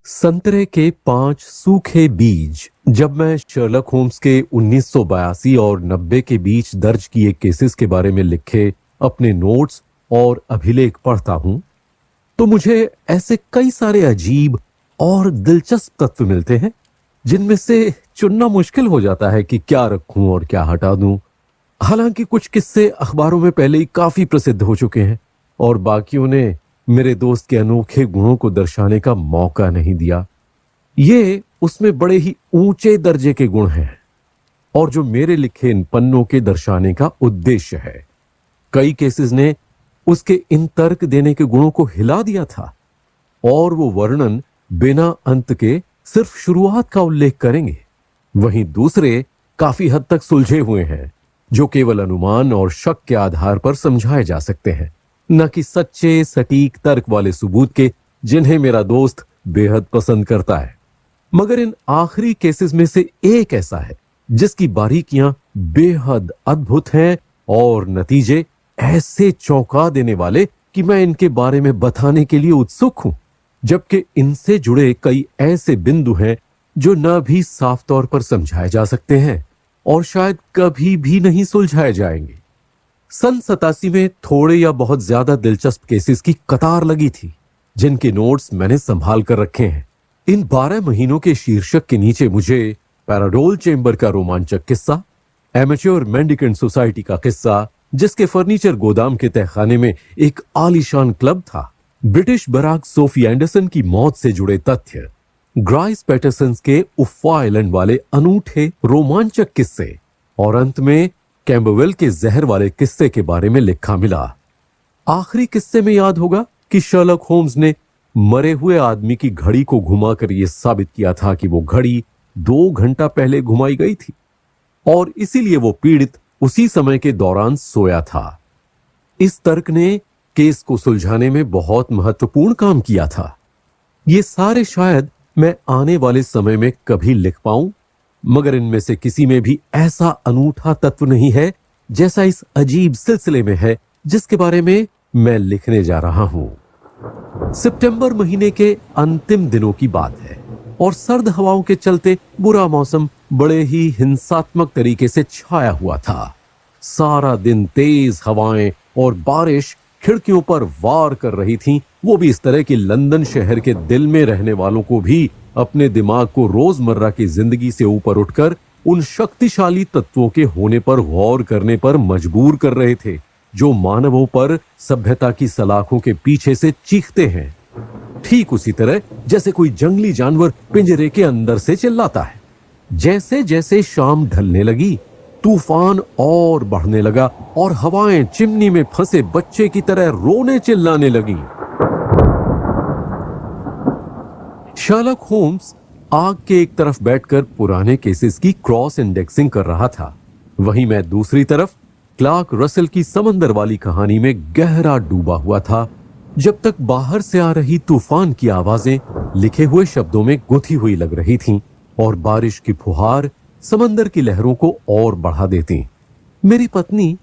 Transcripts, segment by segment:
संतरे के 5 सूखे बीज। जब मैं शर्लक होम्स के 1982 और 90 के बीच दर्ज किए केसेस के बारे में लिखे अपने नोट्स और अभिलेख पढ़ता हूं, तो मुझे ऐसे कई सारे अजीब और दिलचस्प तत्व मिलते हैं जिनमें से चुनना मुश्किल हो जाता है कि क्या रखूं और क्या हटा दूं। हालांकि कुछ किस्से अखबारों में पहले ही काफी प्रसिद्ध हो चुके हैं और बाकियों ने मेरे दोस्त के अनोखे गुणों को दर्शाने का मौका नहीं दिया। ये उसमें बड़े ही ऊंचे दर्जे के गुण हैं और जो मेरे लिखे इन पन्नों के दर्शाने का उद्देश्य है। कई केसेस ने उसके इन तर्क देने के गुणों को हिला दिया था और वो वर्णन बिना अंत के सिर्फ शुरुआत का उल्लेख करेंगे। वहीं दूसरे काफी हद तक सुलझे हुए हैं जो केवल अनुमान और शक के आधार पर समझाए जा सकते हैं, न कि सच्चे सटीक तर्क वाले सबूत के जिन्हें मेरा दोस्त बेहद पसंद करता है। मगर इन आखिरी केसेस में से एक ऐसा है जिसकी बारीकियां बेहद अद्भुत हैं और नतीजे ऐसे चौंका देने वाले कि मैं इनके बारे में बताने के लिए उत्सुक हूं, जबकि इनसे जुड़े कई ऐसे बिंदु हैं जो न भी साफ तौर पर समझाए जा सकते हैं और शायद कभी भी नहीं सुलझाए जाएंगे। सन 87 में थोड़े या बहुत ज्यादा दिलचस्प केसेस की कतार लगी थी जिनके नोट्स मैंने संभाल कर रखे हैं। इन 12 महीनों के शीर्षक के नीचे मुझे पैराडोल चेंबर का रोमांचक किस्सा, एमेच्योर मेंडिकेंट सोसाइटी का किस्सा जिसके फर्नीचर गोदाम के तहखाने में एक आलीशान क्लब था, ब्रिटिश बराक सोफी एंडरसन की मौत से जुड़े तथ्य, ग्राइस पैटरसन्स के उफ्फा आइलैंड वाले अनूठे रोमांचक किस्से और अंत में कैम्बरवेल के जहर वाले किस्से के बारे में लिखा मिला। आखिरी किस्से में याद होगा कि शर्लक होम्स ने मरे हुए आदमी की घड़ी को घुमाकर यह साबित किया था कि वो घड़ी 2 घंटा पहले घुमाई गई थी और इसीलिए वो पीड़ित उसी समय के दौरान सोया था। इस तर्क ने केस को सुलझाने में बहुत महत्वपूर्ण काम किया था। ये सारे शायद मैं आने वाले समय में कभी लिख पाऊं, मगर इनमें से किसी में भी ऐसा अनूठा तत्व नहीं है जैसा इस अजीब सिलसिले में है जिसके बारे में मैं लिखने जा रहा हूं। सितंबर महीने के अंतिम दिनों की बात है और सर्द हवाओं के चलते बुरा मौसम बड़े ही हिंसात्मक तरीके से छाया हुआ था। सारा दिन तेज हवाएं और बारिश खिड़कियों पर वार कर रही थीं, वो भी इस तरह कि लंदन शहर के दिल में रहने वालों को भी अपने दिमाग को रोजमर्रा की जिंदगी से ऊपर उठकर उन शक्तिशाली तत्वों के होने पर गौर करने पर मजबूर कर रहे थे जो मानवों पर सभ्यता की सलाखों के पीछे से चीखते हैं, ठीक उसी तरह जैसे कोई जंगली जानवर पिंजरे के अंदर से चिल्लाता है। जैसे जैसे शाम ढलने लगी, तूफान और बढ़ने लगा और हवाएं चिमनी में फंसे बच्चे की तरह रोने चिल्लाने लगी। शर्लक होम्स आग के एक तरफ बैठकर पुराने केसेस की क्रॉस इंडेक्सिंग कर रहा था, वहीं मैं दूसरी तरफ क्लार्क रसेल की समंदर वाली कहानी में गहरा डूबा हुआ था, जब तक बाहर से आ रही तूफान की आवाजें लिखे हुए शब्दों में गुंथी हुई लग रही थीं और बारिश की फुहार समंदर की लहरों को और बढ़ा देती। मेरी पत्नी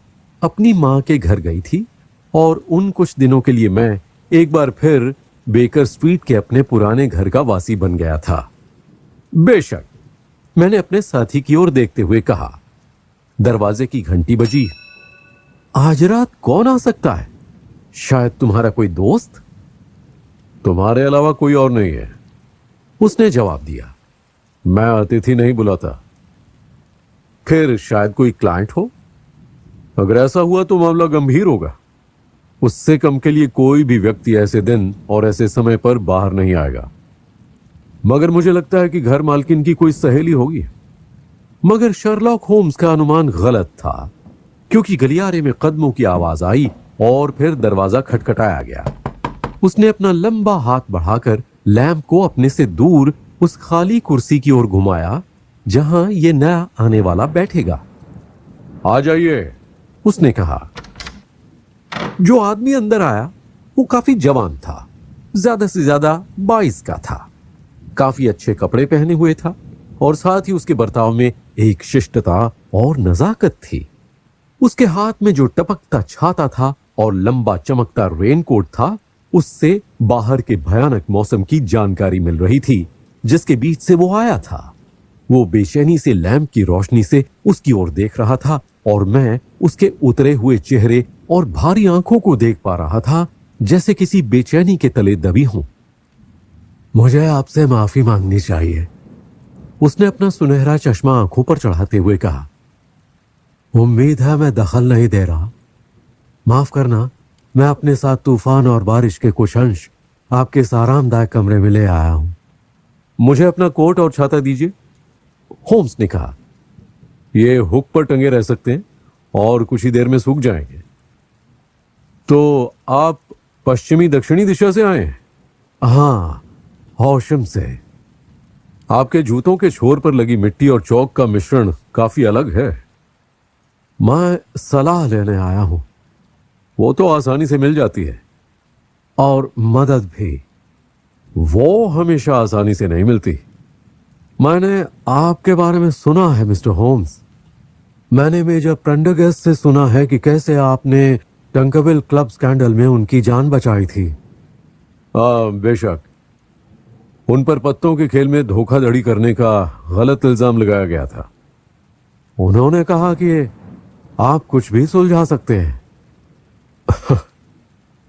अपनी मां के घर गई थी और उन कुछ दिनों के लिए मैं एक बार फिर बेकर स्ट्रीट के अपने पुराने घर का वासी बन गया था। बेशक, मैंने अपने साथी की ओर देखते हुए कहा। दरवाजे की घंटी बजी। आज रात कौन आ सकता है? शायद तुम्हारा कोई दोस्त? तुम्हारे अलावा कोई और नहीं है, उसने जवाब दिया। मैं अतिथि नहीं बुलाता। फिर शायद कोई क्लाइंट हो? अगर ऐसा हुआ तो मामला गंभीर होगा। उससे कम के लिए कोई भी व्यक्ति ऐसे दिन और ऐसे समय पर बाहर नहीं आएगा। मगर मुझे लगता है कि घर मालकिन की कोई सहेली होगी। मगर शर्लक होम्स का अनुमान गलत था, क्योंकि गलियारे में कदमों की आवाज आई और फिर दरवाजा खटखटाया गया। उसने अपना लंबा हाथ बढ़ाकर लैंप को अपने से दूर उस खाली कुर्सी की ओर घुमाया जहां यह नया आने वाला बैठेगा। आ जाइए, उसने कहा। जो आदमी अंदर आया वो काफी जवान था, ज्यादा से ज्यादा 22 का था। काफी अच्छे कपड़े पहने हुए था और साथ ही उसके बर्ताव में एक शिष्टता और नजाकत थी। उसके हाथ में जो टपकता छाता था और लंबा चमकता रेनकोट था, उससे बाहर के भयानक मौसम की जानकारी मिल रही थी जिसके बीच से वो आया था। वो बेचैनी से लैंप की रोशनी से उसकी ओर देख रहा था और मैं उसके उतरे हुए चेहरे और भारी आंखों को देख पा रहा था जैसे किसी बेचैनी के तले दबी हूं। मुझे आपसे माफी मांगनी चाहिए, उसने अपना सुनहरा चश्मा आंखों पर चढ़ाते हुए कहा। उम्मीद है मैं दखल नहीं दे रहा। माफ करना, मैं अपने साथ तूफान और बारिश के कुछ अंश आपके इस आरामदायक कमरे में ले आया हूं। मुझे अपना कोट और छाता दीजिए, होम्स ने कहा। ये हुक पर टंगे रह सकते हैं और कुछ ही देर में सूख जाएंगे। तो आप पश्चिमी दक्षिणी दिशा से आए हैं? हाँ, हौशम से। आपके जूतों के छोर पर लगी मिट्टी और चौक का मिश्रण काफी अलग है। मैं सलाह लेने आया हूं, वो तो आसानी से मिल जाती है, और मदद भी, वो हमेशा आसानी से नहीं मिलती। मैंने आपके बारे में सुना है मिस्टर होम्स। मैंने मेजर प्रेंडरगस्ट से सुना है कि कैसे आपने टंकरविल क्लब स्कैंडल में उनकी जान बचाई थी। बेशक, उन पर पत्तों के खेल में धोखाधड़ी करने का गलत इल्जाम लगाया गया था। उन्होंने कहा कि आप कुछ भी सुलझा सकते हैं।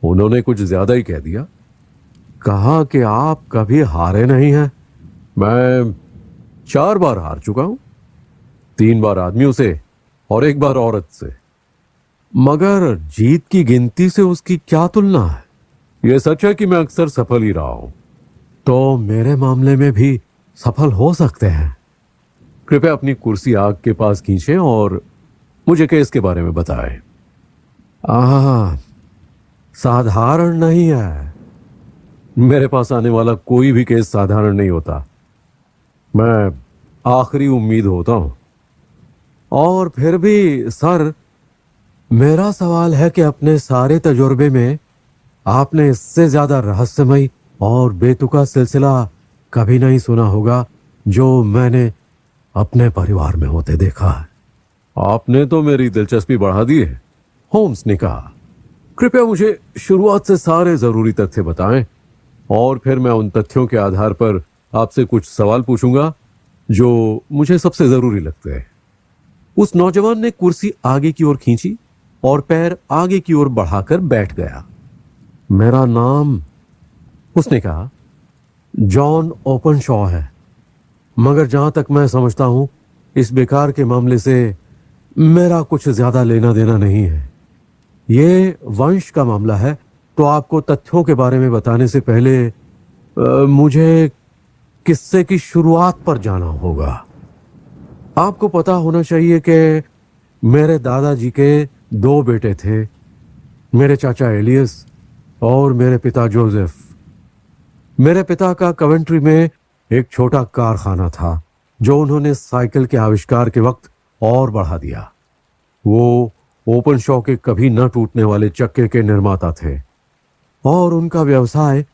उन्होंने कुछ ज्यादा ही कह दिया। कहा कि आप कभी हारे नहीं हैं। मैं 4 बार हार चुका हूं, 3 बार आदमियों से और 1 बार औरत से। मगर जीत की गिनती से उसकी क्या तुलना है? यह सच है कि मैं अक्सर सफल ही रहा हूं। तो मेरे मामले में भी सफल हो सकते हैं। कृपया अपनी कुर्सी आग के पास खींचें और मुझे केस के बारे में बताएं। साधारण नहीं है। मेरे पास आने वाला कोई भी केस साधारण नहीं होता। मैं आखिरी उम्मीद होता हूं। और फिर भी सर, मेरा सवाल है कि अपने सारे तजुर्बे में आपने इससे ज्यादा रहस्यमयी और बेतुका सिलसिला कभी नहीं सुना होगा जो मैंने अपने परिवार में होते देखा है। आपने तो मेरी दिलचस्पी बढ़ा दी है, होम्स ने कहा। कृपया मुझे शुरुआत से सारे जरूरी तथ्य बताएं और फिर मैं उन तथ्यों के आधार पर आपसे कुछ सवाल पूछूंगा जो मुझे सबसे जरूरी लगते हैं। उस नौजवान ने कुर्सी आगे की ओर खींची और पैर आगे की ओर बढ़ाकर बैठ गया। मेरा नाम, उसने कहा, जॉन ओपनशॉ है। मगर जहां तक मैं समझता हूं, इस बेकार के मामले से मेरा कुछ ज्यादा लेना देना नहीं है। ये वंश का मामला है, तो आपको तथ्यों के बारे में बताने से पहले मुझे किस्से की शुरुआत पर जाना होगा। आपको पता होना चाहिए कि मेरे दादाजी के 2 बेटे थे, मेरे चाचा एलियस और मेरे पिता जोसेफ। मेरे पिता का कवेंट्री में एक छोटा कारखाना था जो उन्होंने साइकिल के आविष्कार के वक्त और बढ़ा दिया। वो ओपनशॉ के कभी न टूटने वाले चक्के के निर्माता थे और उनका व्यवसाय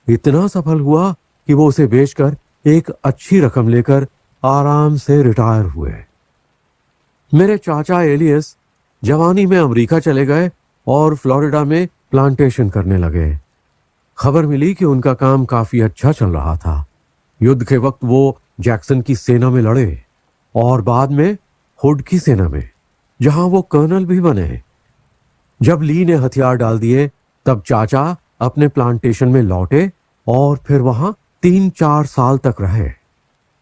इतना सफल हुआ कि वो उसे बेचकर एक अच्छी रकम लेकर आराम से रिटायर हुए। मेरे चाचा एलियस जवानी में अमेरिका चले गए और फ्लोरिडा में प्लांटेशन करने लगे। खबर मिली कि उनका काम काफी अच्छा चल रहा था। युद्ध के वक्त वो जैक्सन की सेना में लड़े और बाद में हुड की सेना में, जहां वो कर्नल भी बने। जब ली ने हथियार डाल दिए, तब चाचा अपने प्लांटेशन में लौटे और फिर वहां 3-4 साल तक रहे।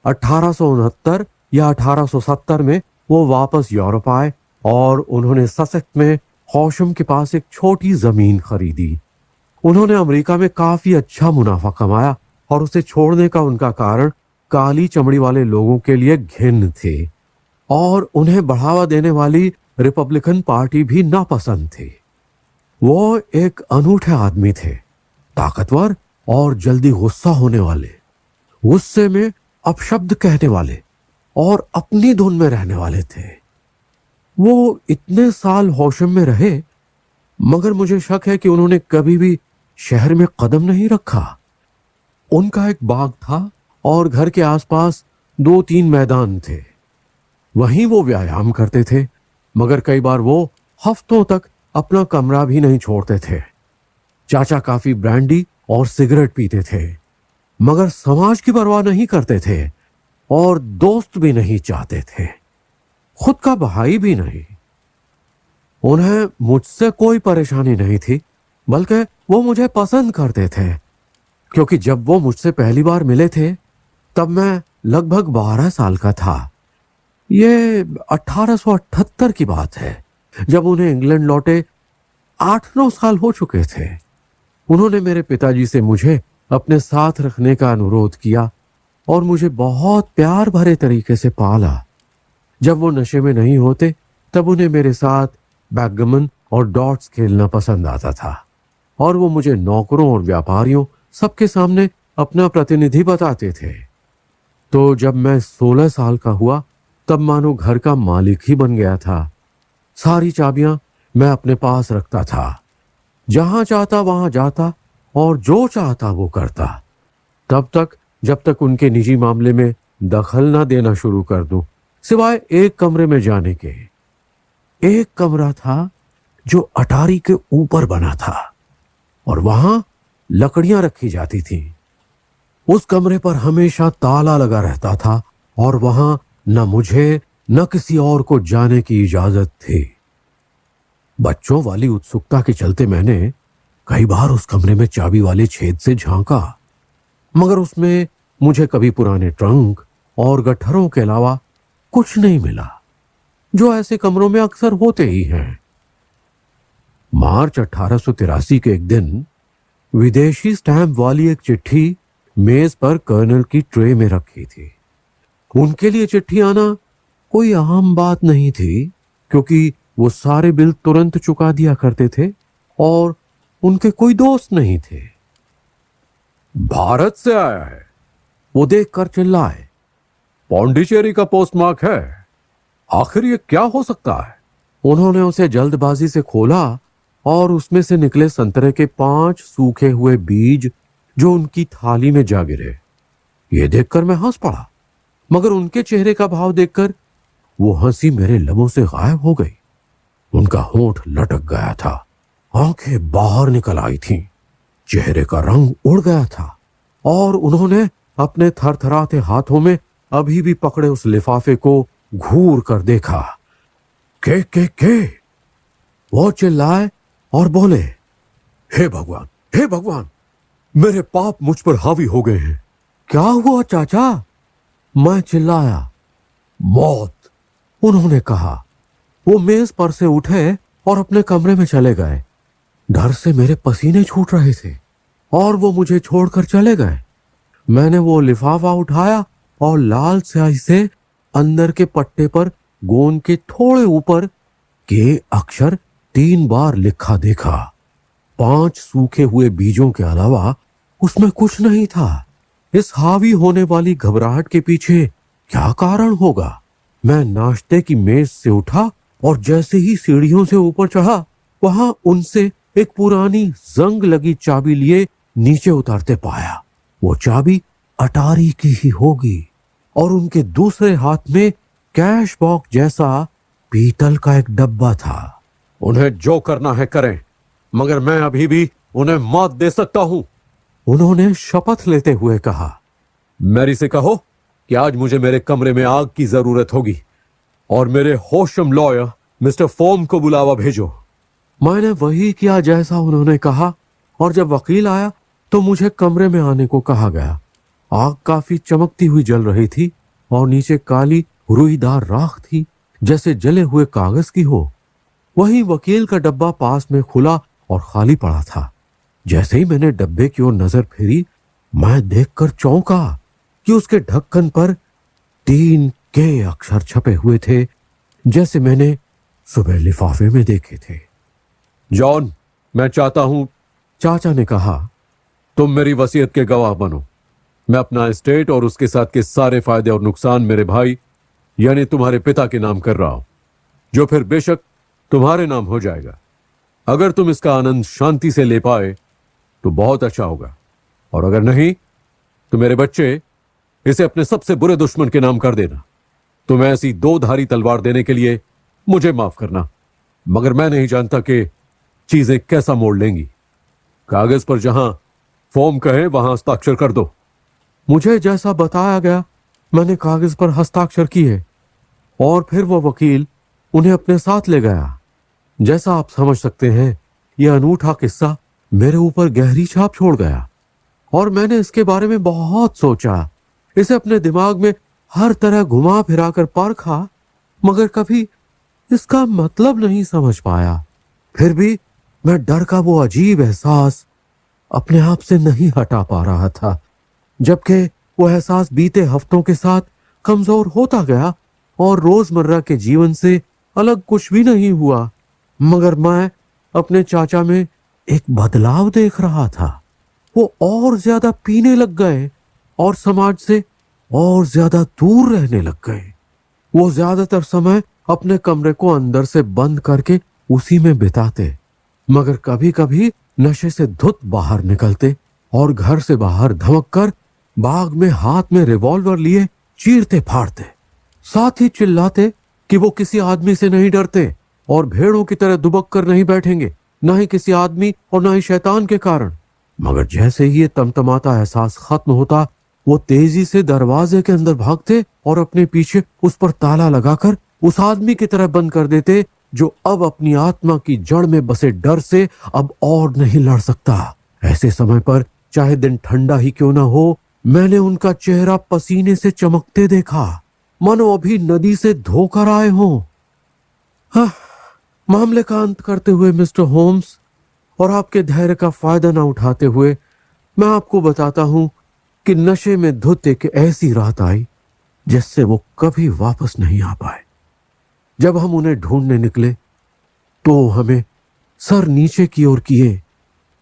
1869 या 1870 में वो वापस यूरोप आए और उन्होंने ससेक्स में हौशम के पास एक छोटी जमीन खरीदी। उन्होंने अमेरिका में काफी अच्छा मुनाफा कमाया और उसे छोड़ने का उनका कारण काली चमड़ी वाले लोगों के लिए घिन थे और उन्हें बढ़ावा देने वाली रिपब्लिकन पार्टी भी नापसंद थी। वो एक अनूठे आदमी थे, ताकतवर और जल्दी गुस्सा होने वाले, गुस्से में अपशब्द कहने वाले और अपनी धुन में रहने वाले थे। वो इतने साल हौशम में रहे, मगर मुझे शक है कि उन्होंने कभी भी शहर में कदम नहीं रखा। उनका एक बाग था और घर के आसपास 2-3 मैदान थे। वहीं वो व्यायाम करते थे, मगर कई बार वो हफ्तों तक अपना कमरा भी नहीं छोड़ते थे। चाचा काफी ब्रांडी और सिगरेट पीते थे, मगर समाज की परवाह नहीं करते थे और दोस्त भी नहीं चाहते थे, खुद का भाई भी नहीं। उन्हें मुझसे कोई परेशानी नहीं थी, बल्कि वो मुझे पसंद करते थे, क्योंकि जब वो मुझसे पहली बार मिले थे तब मैं लगभग 12 साल का था। ये 1878 की बात है, जब उन्हें इंग्लैंड लौटे 8-9 साल हो चुके थे। उन्होंने मेरे पिताजी से मुझे अपने साथ रखने का अनुरोध किया और मुझे बहुत प्यार भरे तरीके से पाला। जब वो नशे में नहीं होते तब उन्हें मेरे साथ बैकगमन और डॉट्स खेलना पसंद आता था और वो मुझे नौकरों और व्यापारियों सबके सामने अपना प्रतिनिधि बताते थे। तो जब मैं 16 साल का हुआ तब मानो घर का मालिक ही बन गया था। सारी चाबियां मैं अपने पास रखता था, जहां चाहता वहां जाता और जो चाहता वो करता, तब तक जब तक उनके निजी मामले में दखल ना देना शुरू कर दूं, सिवाय एक कमरे में जाने के। एक कमरा था जो अटारी के ऊपर बना था और वहां लकड़ियां रखी जाती थी। उस कमरे पर हमेशा ताला लगा रहता था और वहां न मुझे न किसी और को जाने की इजाजत थी। बच्चों वाली उत्सुकता के चलते मैंने कई बार उस कमरे में चाबी वाले छेद से झांका, मगर उसमें मुझे कभी पुराने ट्रंक और गट्ठरों के अलावा कुछ नहीं मिला, जो ऐसे कमरों में अक्सर होते ही हैं। मार्च 1883 के एक दिन विदेशी स्टैंप वाली एक चिट्ठी मेज पर कर्नल की ट्रे में रखी थी। उनके लिए चिट्ठी आना कोई आम बात नहीं थी, क्योंकि वो सारे बिल तुरंत चुका दिया करते थे और उनके कोई दोस्त नहीं थे। भारत से आया है, वो देखकर चिल्लाए। पौंडीचेरी का पोस्टमार्क है, आखिर ये क्या हो सकता है? उन्होंने उसे जल्दबाजी से खोला और उसमें से निकले संतरे के 5 सूखे हुए बीज जो उनकी थाली में जा गिरे। ये देखकर मैं हंस पड़ा, मगर उनके चेहरे का भाव देखकर वो हंसी मेरे लबों से गायब हो गई। उनका होंठ लटक गया था, आंखें बाहर निकल आई थीं, चेहरे का रंग उड़ गया था और उन्होंने अपने थरथराते हाथों में अभी भी पकड़े उस लिफाफे को घूर कर देखा। के वो चिल्लाए और बोले, हे भगवान, हे भगवान, मेरे पाप मुझ पर हावी हो गए हैं। क्या हुआ चाचा? मैं चिल्लाया। मौत, उन्होंने कहा। वो मेज पर से उठे और अपने कमरे में चले गए। डर से मेरे पसीने छूट रहे थे और वो मुझे छोड़कर चले गए। मैंने वो लिफाफा उठाया और लाल स्याही से अंदर के पट्टे पर गोंद के थोड़े ऊपर के अक्षर 3 बार लिखा देखा। 5 सूखे हुए बीजों के अलावा उसमें कुछ नहीं था। इस हावी होने वाली घबराहट के पीछे क्या कारण होगा? मैं नाश्ते की मेज से उठा और जैसे ही सीढ़ियों से ऊपर चढ़ा, वहां उनसे एक पुरानी जंग लगी चाबी लिए नीचे उतारते पाया। वो चाबी अटारी की ही होगी और उनके दूसरे हाथ में कैश बॉक्स जैसा पीतल का एक डब्बा था। उन्हें जो करना है करें, मगर मैं अभी भी उन्हें मौत दे सकता हूं, उन्होंने शपथ लेते हुए कहा। मैरी से कहो कि आज मुझे मेरे कमरे में आग की जरूरत होगी और मेरे होशम लॉयर मिस्टर फोम को बुलावा भेजो। मैंने वही किया जैसा उन्होंने कहा और जब वकील आया तो मुझे कमरे में आने को कहा गया। आग काफी चमकती हुई जल रही थी और नीचे काली रुईदार राख थी, जैसे जले हुए कागज की हो। वहीं वकील का डब्बा पास में खुला और खाली पड़ा था। जैसे ही मैंने डब्बे की ओर नजर फेरी, मैं देखकर चौंका कि उसके ढक्कन पर 3 के अक्षर छपे हुए थे, जैसे मैंने सुबह लिफाफे में देखे थे। जॉन, मैं चाहता हूं, चाचा ने कहा, तुम मेरी वसीयत के गवाह बनो। मैं अपना एस्टेट और उसके साथ के सारे फायदे और नुकसान मेरे भाई यानी तुम्हारे पिता के नाम कर रहा हूं, जो फिर बेशक तुम्हारे नाम हो जाएगा। अगर तुम इसका आनंद शांति से ले पाए तो बहुत अच्छा होगा, और अगर नहीं तो मेरे बच्चे इसे अपने सबसे बुरे दुश्मन के नाम कर देना। तुम्हें ऐसी 2 धारी तलवार देने के लिए मुझे माफ करना, मगर मैं नहीं जानता कि चीजें कैसा मोड़ लेंगी। कागज पर जहां फॉर्म कहे वहां हस्ताक्षर कर दो। मुझे जैसा बताया गया मैंने कागज पर हस्ताक्षर किए और फिर वो वकील उन्हें अपने साथ ले गया। जैसा आप समझ सकते हैं, यह अनूठा किस्सा मेरे ऊपर गहरी छाप छोड़ गया और मैंने इसके बारे में बहुत सोचा। इसे अपने दिमाग में हर तरह घुमा फिरा कर परखा, मगर कभी इसका मतलब नहीं समझ पाया। फिर भी मैं डर का वो अजीब एहसास अपने आप से नहीं हटा पा रहा था, जबकि वो एहसास बीते हफ्तों के साथ कमजोर होता गया और रोजमर्रा के जीवन से अलग कुछ भी नहीं हुआ। मगर मैं अपने चाचा में एक बदलाव देख रहा था। वो और ज्यादा पीने लग गए और समाज से और ज्यादा दूर रहने लग गए। वो ज्यादातर समय अपने कमरे को अंदर से बंद करके उसी में बिताते, मगर कभी कभी नशे से धुत बाहर निकलते और घर से बाहर धमक कर बाग में हाथ में रिवॉल्वर लिए चीरते फाड़ते। साथ ही चिल्लाते कि वो किसी आदमी से नहीं डरते और भेड़ों की तरह दुबक कर नहीं बैठेंगे, ना ही किसी आदमी और ना ही शैतान के कारण। मगर जैसे ही ये तमतमाता एहसास खत्म होता, वो तेजी से दरवाजे के अंदर भागते और अपने पीछे उस पर ताला लगाकर उस आदमी की तरह बंद कर देते जो अब अपनी आत्मा की जड़ में बसे डर से अब और नहीं लड़ सकता। ऐसे समय पर चाहे दिन ठंडा ही क्यों ना हो, मैंने उनका चेहरा पसीने से चमकते देखा, मानो अभी नदी से धोकर आए हों। हाँ, मामले का अंत करते हुए मिस्टर होम्स, और आपके धैर्य का फायदा न उठाते हुए मैं आपको बताता हूं कि नशे में धुत एक ऐसी रात आई जिससे वो कभी वापस नहीं आ पाए। जब हम उन्हें ढूंढने निकले तो हमें सर नीचे की ओर किए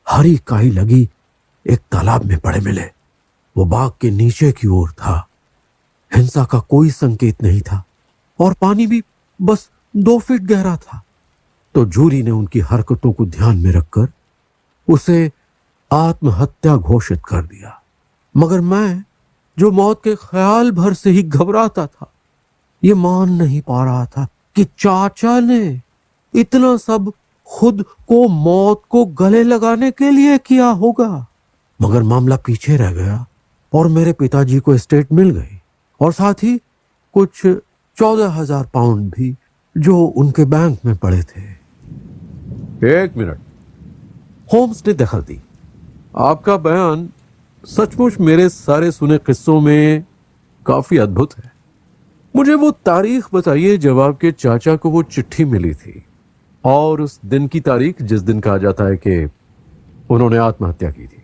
हरी काई लगी एक तालाब में पड़े मिले। वो बाग के नीचे की ओर था। हिंसा का कोई संकेत नहीं था और पानी भी बस 2 फीट गहरा था। तो जूरी ने उनकी हरकतों को ध्यान में रखकर उसे आत्महत्या घोषित कर दिया। मगर मैं, जो मौत के ख्याल भर से ही घबराता था, ये मान नहीं पा रहा था कि चाचा ने इतना सब खुद को मौत को गले लगाने के लिए किया होगा। मगर मामला पीछे रह गया और मेरे पिताजी को एस्टेट मिल गई और साथ ही कुछ 14,000 पाउंड भी जो उनके बैंक में पड़े थे। 1 मिनट, होम्स ने दखल दी। आपका बयान सचमुच मेरे सारे सुने किस्सों में काफी अद्भुत है। मुझे वो तारीख बताइए जब आपके चाचा को वो चिट्ठी मिली थी, और उस दिन की तारीख जिस दिन कहा जाता है कि उन्होंने आत्महत्या की थी।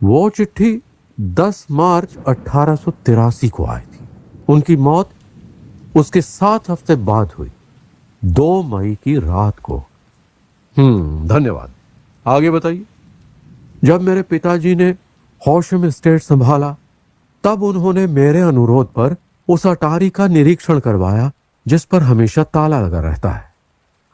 वो चिट्ठी 10 मार्च 1883 को आई थी। उनकी मौत उसके 7 हफ्ते बाद हुई, 2 मई की रात को। धन्यवाद, आगे बताइए। जब मेरे पिताजी ने हॉशम एस्टेट संभाला, तब उन्होंने मेरे अनुरोध पर उस अटारी का निरीक्षण करवाया जिस पर हमेशा ताला लगा रहता है।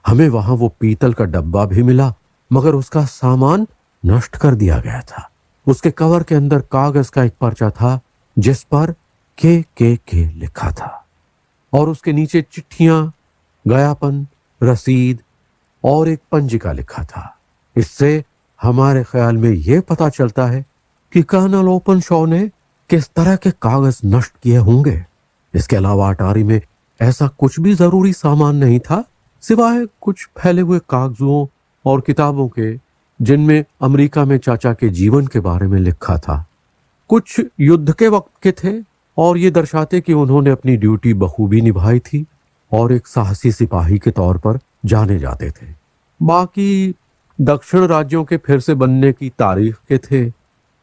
हमें वहां वो पीतल का डब्बा भी मिला, मगर उसका सामान नष्ट कर दिया गया था। उसके कवर के अंदर कागज का एक पर्चा था जिस पर के लिखा था और उसके नीचे चिट्ठियां, गयापन, रसीद और एक पंजिका लिखा था। इससे हमारे ख्याल में यह पता चलता है कि कर्नल ओपनशॉ ने किस तरह के कागज नष्ट किए होंगे। इसके अलावा अटारी में ऐसा कुछ भी जरूरी सामान नहीं था सिवाय कुछ फैले हुए कागजों और किताबों के, जिनमें अमेरिका में चाचा के जीवन के बारे में लिखा था। कुछ युद्ध के वक्त के थे और ये दर्शाते कि उन्होंने अपनी ड्यूटी बखूबी निभाई थी और एक साहसी सिपाही के तौर पर जाने जाते थे। बाकी दक्षिण राज्यों के फिर से बनने की तारीख के थे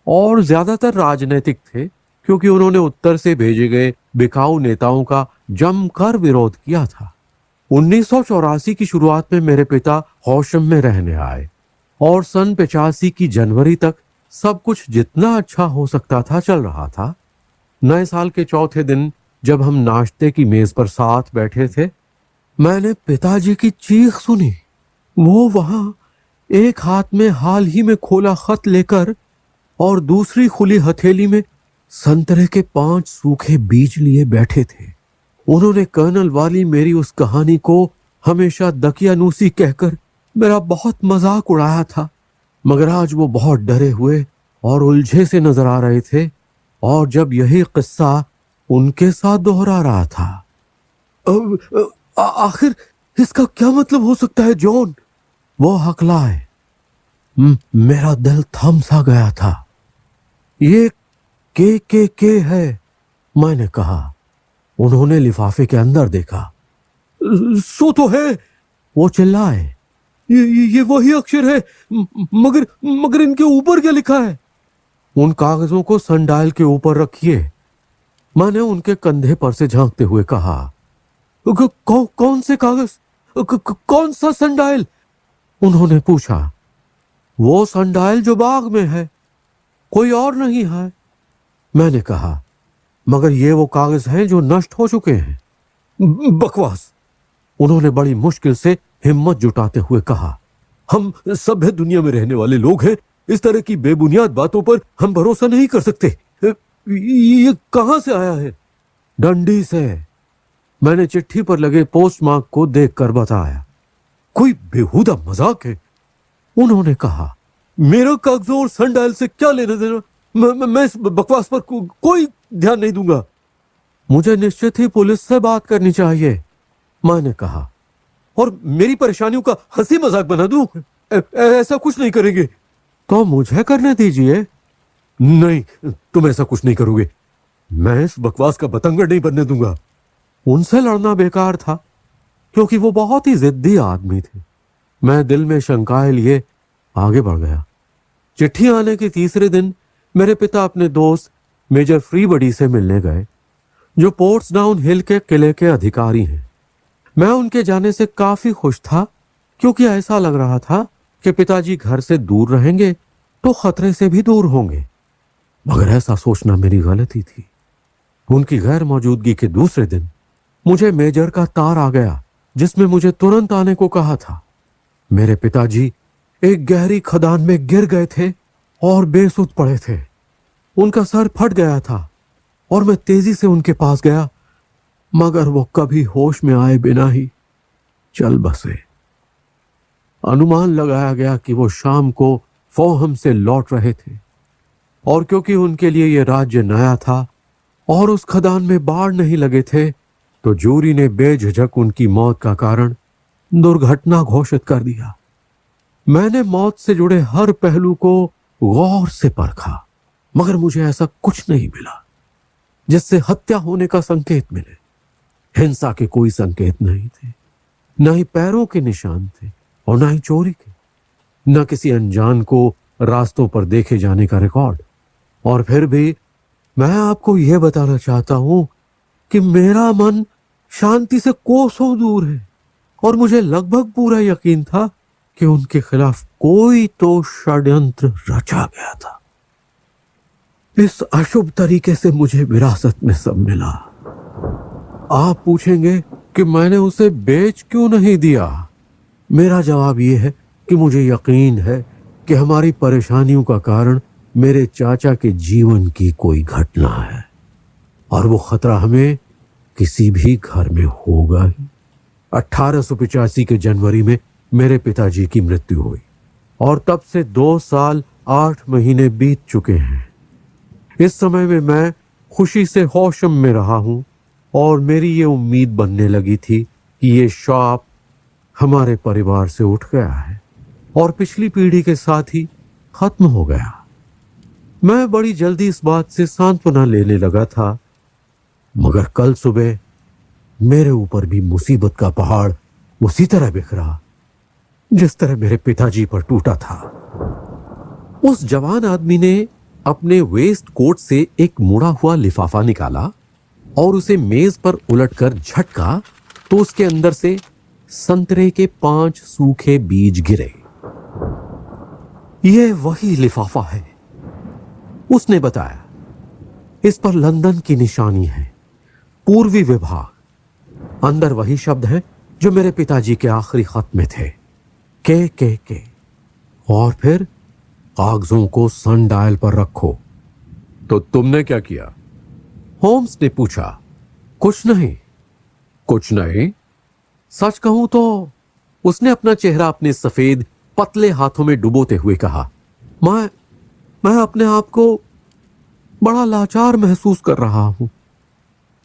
और ज्यादातर राजनीतिक थे, क्योंकि उन्होंने उत्तर से भेजे गए बिकाऊ नेताओं का जमकर विरोध किया था। 1984 की शुरुआत में मेरे पिता हौशम में रहने आए और सन 85 की जनवरी तक सब कुछ जितना अच्छा हो सकता था चल रहा था। नए साल के चौथे दिन जब हम नाश्ते की मेज पर साथ बैठे थे, मैंने पिताजी की चीख सुनी। वो वहां एक हाथ में हाल ही में खोला खत लेकर और दूसरी खुली हथेली में संतरे के 5 सूखे बीज लिए बैठे थे। उन्होंने कर्नल वाली मेरी उस कहानी को हमेशा दकियानूसी कहकर मेरा बहुत मजाक उड़ाया था, मगर आज वो बहुत डरे हुए और उलझे से नजर आ रहे थे, और जब यही किस्सा उनके साथ दोहरा रहा था। आखिर इसका क्या मतलब हो सकता है जॉन? वो हकलाए। मेरा दिल थम सा गया था। ये के है, मैंने कहा। उन्होंने लिफाफे के अंदर देखा। सो तो है, वो चिल्लाए। ये वही अक्षर है, मगर मगर इनके ऊपर क्या लिखा है? उन कागजों को सनडायल के ऊपर रखिए, मैंने उनके कंधे पर से झांकते हुए कहा। कौन से कागज? कौन सा सनडायल? उन्होंने पूछा। वो सनडायल जो बाग में है, कोई और नहीं है, मैंने कहा। मगर ये वो कागज हैं जो नष्ट हो चुके हैं। बकवास, उन्होंने बड़ी मुश्किल से हिम्मत जुटाते हुए कहा। हम सभ्य दुनिया में रहने वाले लोग हैं, इस तरह की बेबुनियाद बातों पर हम भरोसा नहीं कर सकते। ये कहां से आया है? डंडी से, मैंने चिट्ठी पर लगे पोस्ट मार्क को देखकर बताया। कोई बेहुदा मजाक है, उन्होंने कहा। मेरा कागजों और सनडायल से क्या लेना देना? मैं इस बकवास पर कोई ध्यान नहीं दूंगा। मुझे निश्चित ही पुलिस से बात करनी चाहिए, मैंने कहा। और मेरी परेशानियों का हंसी मजाक बना दूं? ऐसा कुछ नहीं करेंगे तो मुझे करने दीजिए। नहीं, तुम ऐसा कुछ नहीं करोगे। मैं इस बकवास का बतंगड़ नहीं बनने दूंगा। उनसे लड़ना बेकार था, क्योंकि वो बहुत ही जिद्दी आदमी थे। मैं दिल में शंकाएं लिए आगे बढ़ गया। चिट्ठी आने के तीसरे दिन मेरे पिता अपने दोस्त मेजर फ्रीबडी से मिलने गए, जो पोर्ट्सडाउन हिल के किले के अधिकारी हैं। मैं उनके जाने से काफी खुश था, क्योंकि ऐसा लग रहा था कि पिताजी घर से दूर रहेंगे तो खतरे से भी दूर होंगे। मगर ऐसा सोचना मेरी गलती थी। उनकी गैर मौजूदगी के दूसरे दिन मुझे मेजर का तार आ गया, जिसमें मुझे तुरंत आने को कहा था। मेरे पिताजी एक गहरी खदान में गिर गए थे और बेसुध पड़े थे। उनका सर फट गया था और मैं तेजी से उनके पास गया, मगर वो कभी होश में आए बिना ही चल बसे। अनुमान लगाया गया कि वो शाम को फौहम से लौट रहे थे, और क्योंकि उनके लिए यह राज्य नया था और उस खदान में बाढ़ नहीं लगे थे, तो जूरी ने बेझिझक उनकी मौत का कारण दुर्घटना घोषित कर दिया। मैंने मौत से जुड़े हर पहलू को गौर से परखा, मगर मुझे ऐसा कुछ नहीं मिला जिससे हत्या होने का संकेत मिले। हिंसा के कोई संकेत नहीं थे, न ही पैरों के निशान थे और न ही चोरी के, न किसी अनजान को रास्तों पर देखे जाने का रिकॉर्ड। और फिर भी मैं आपको यह बताना चाहता हूं कि मेरा मन शांति से कोसों दूर है, और मुझे लगभग पूरा यकीन था कि उनके खिलाफ कोई तो षड्यंत्र रचा गया था। इस अशुभ तरीके से मुझे विरासत में सब मिला। आप पूछेंगे कि मैंने उसे बेच क्यों नहीं दिया। मेरा जवाब यह है कि मुझे यकीन है कि हमारी परेशानियों का कारण मेरे चाचा के जीवन की कोई घटना है, और वो खतरा हमें किसी भी घर में होगा ही। 1885 के जनवरी में मेरे पिताजी की मृत्यु हुई, और तब से 2 साल 8 महीने बीत चुके हैं। इस समय में मैं खुशी से होशम में रहा हूं, और मेरी ये उम्मीद बनने लगी थी कि ये शाप हमारे परिवार से उठ गया है और पिछली पीढ़ी के साथ ही खत्म हो गया। मैं बड़ी जल्दी इस बात से सांत्वना लेने लगा था, मगर कल सुबह मेरे ऊपर भी मुसीबत का पहाड़ उसी तरह बिखरा जिस तरह मेरे पिताजी पर टूटा था। उस जवान आदमी ने अपने वेस्ट कोट से एक मुड़ा हुआ लिफाफा निकाला और उसे मेज पर उलटकर झटका, तो उसके अंदर से संतरे के 5 सूखे बीज गिरे। यह वही लिफाफा है, उसने बताया। इस पर लंदन की निशानी है, पूर्वी विभाग। अंदर वही शब्द हैं जो मेरे पिताजी के आखिरी खत में थे, के। और फिर कागजों को सनडायल पर रखो। तो तुमने क्या किया? होम्स ने पूछा। कुछ नहीं। सच कहूं तो, उसने अपना चेहरा अपने सफेद पतले हाथों में डुबोते हुए कहा, मैं मैं अपने आप को बड़ा लाचार महसूस कर रहा हूं।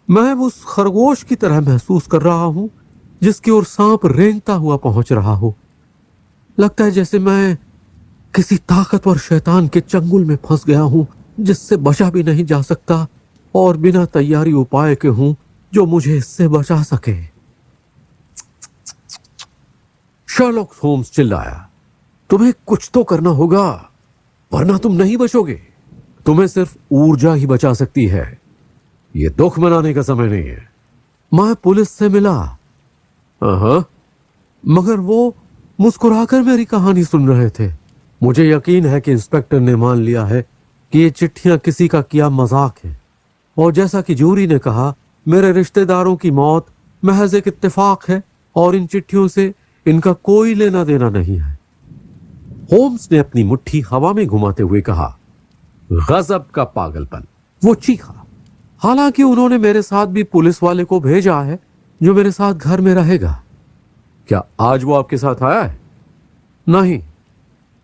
मैं उस खरगोश की तरह महसूस कर रहा हूं जिसकी ओर सांप रेंगता हुआ पहुंच रहा हो। लगता है जैसे मैं किसी ताकतवर शैतान के चंगुल में फंस गया हूं जिससे बचा भी नहीं जा सकता और बिना तैयारी उपाय के हूं जो मुझे इससे बचा सके। शर्लॉक होम्स चिल्लाया, तुम्हें कुछ तो करना होगा वरना तुम नहीं बचोगे। तुम्हें सिर्फ ऊर्जा ही बचा सकती है। यह दुख मनाने का समय नहीं है। मैं पुलिस से मिला। हाँ, मगर वो मुस्कुराकर मेरी कहानी सुन रहे थे। मुझे यकीन है कि इंस्पेक्टर ने मान लिया है कि ये चिट्ठियां किसी का किया मजाक है, और जैसा कि जूरी ने कहा, मेरे रिश्तेदारों की मौत महज एक इत्तेफाक है और इन चिट्ठियों से इनका कोई लेना देना नहीं है। होम्स ने अपनी मुट्ठी हवा में घुमाते हुए कहा, गजब का पागलपन। वो चीखा। हालांकि उन्होंने मेरे साथ भी पुलिस वाले को भेजा है जो मेरे साथ घर में रहेगा। क्या आज वो आपके साथ आया है? नहीं,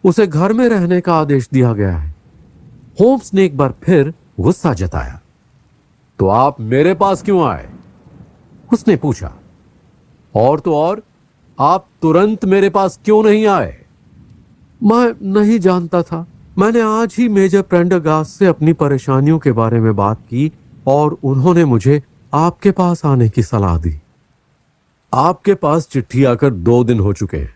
उसे घर में रहने का आदेश दिया गया है। होम्स ने एक बार फिर गुस्सा जताया। तो आप मेरे पास क्यों आए? उसने पूछा। और तो और, आप तुरंत मेरे पास क्यों नहीं आए? मैं नहीं जानता था। मैंने आज ही मेजर प्रेंडरगास्ट से अपनी परेशानियों के बारे में बात की और उन्होंने मुझे आपके पास आने की सलाह दी। आपके पास चिट्ठी आकर 2 दिन हो चुके हैं।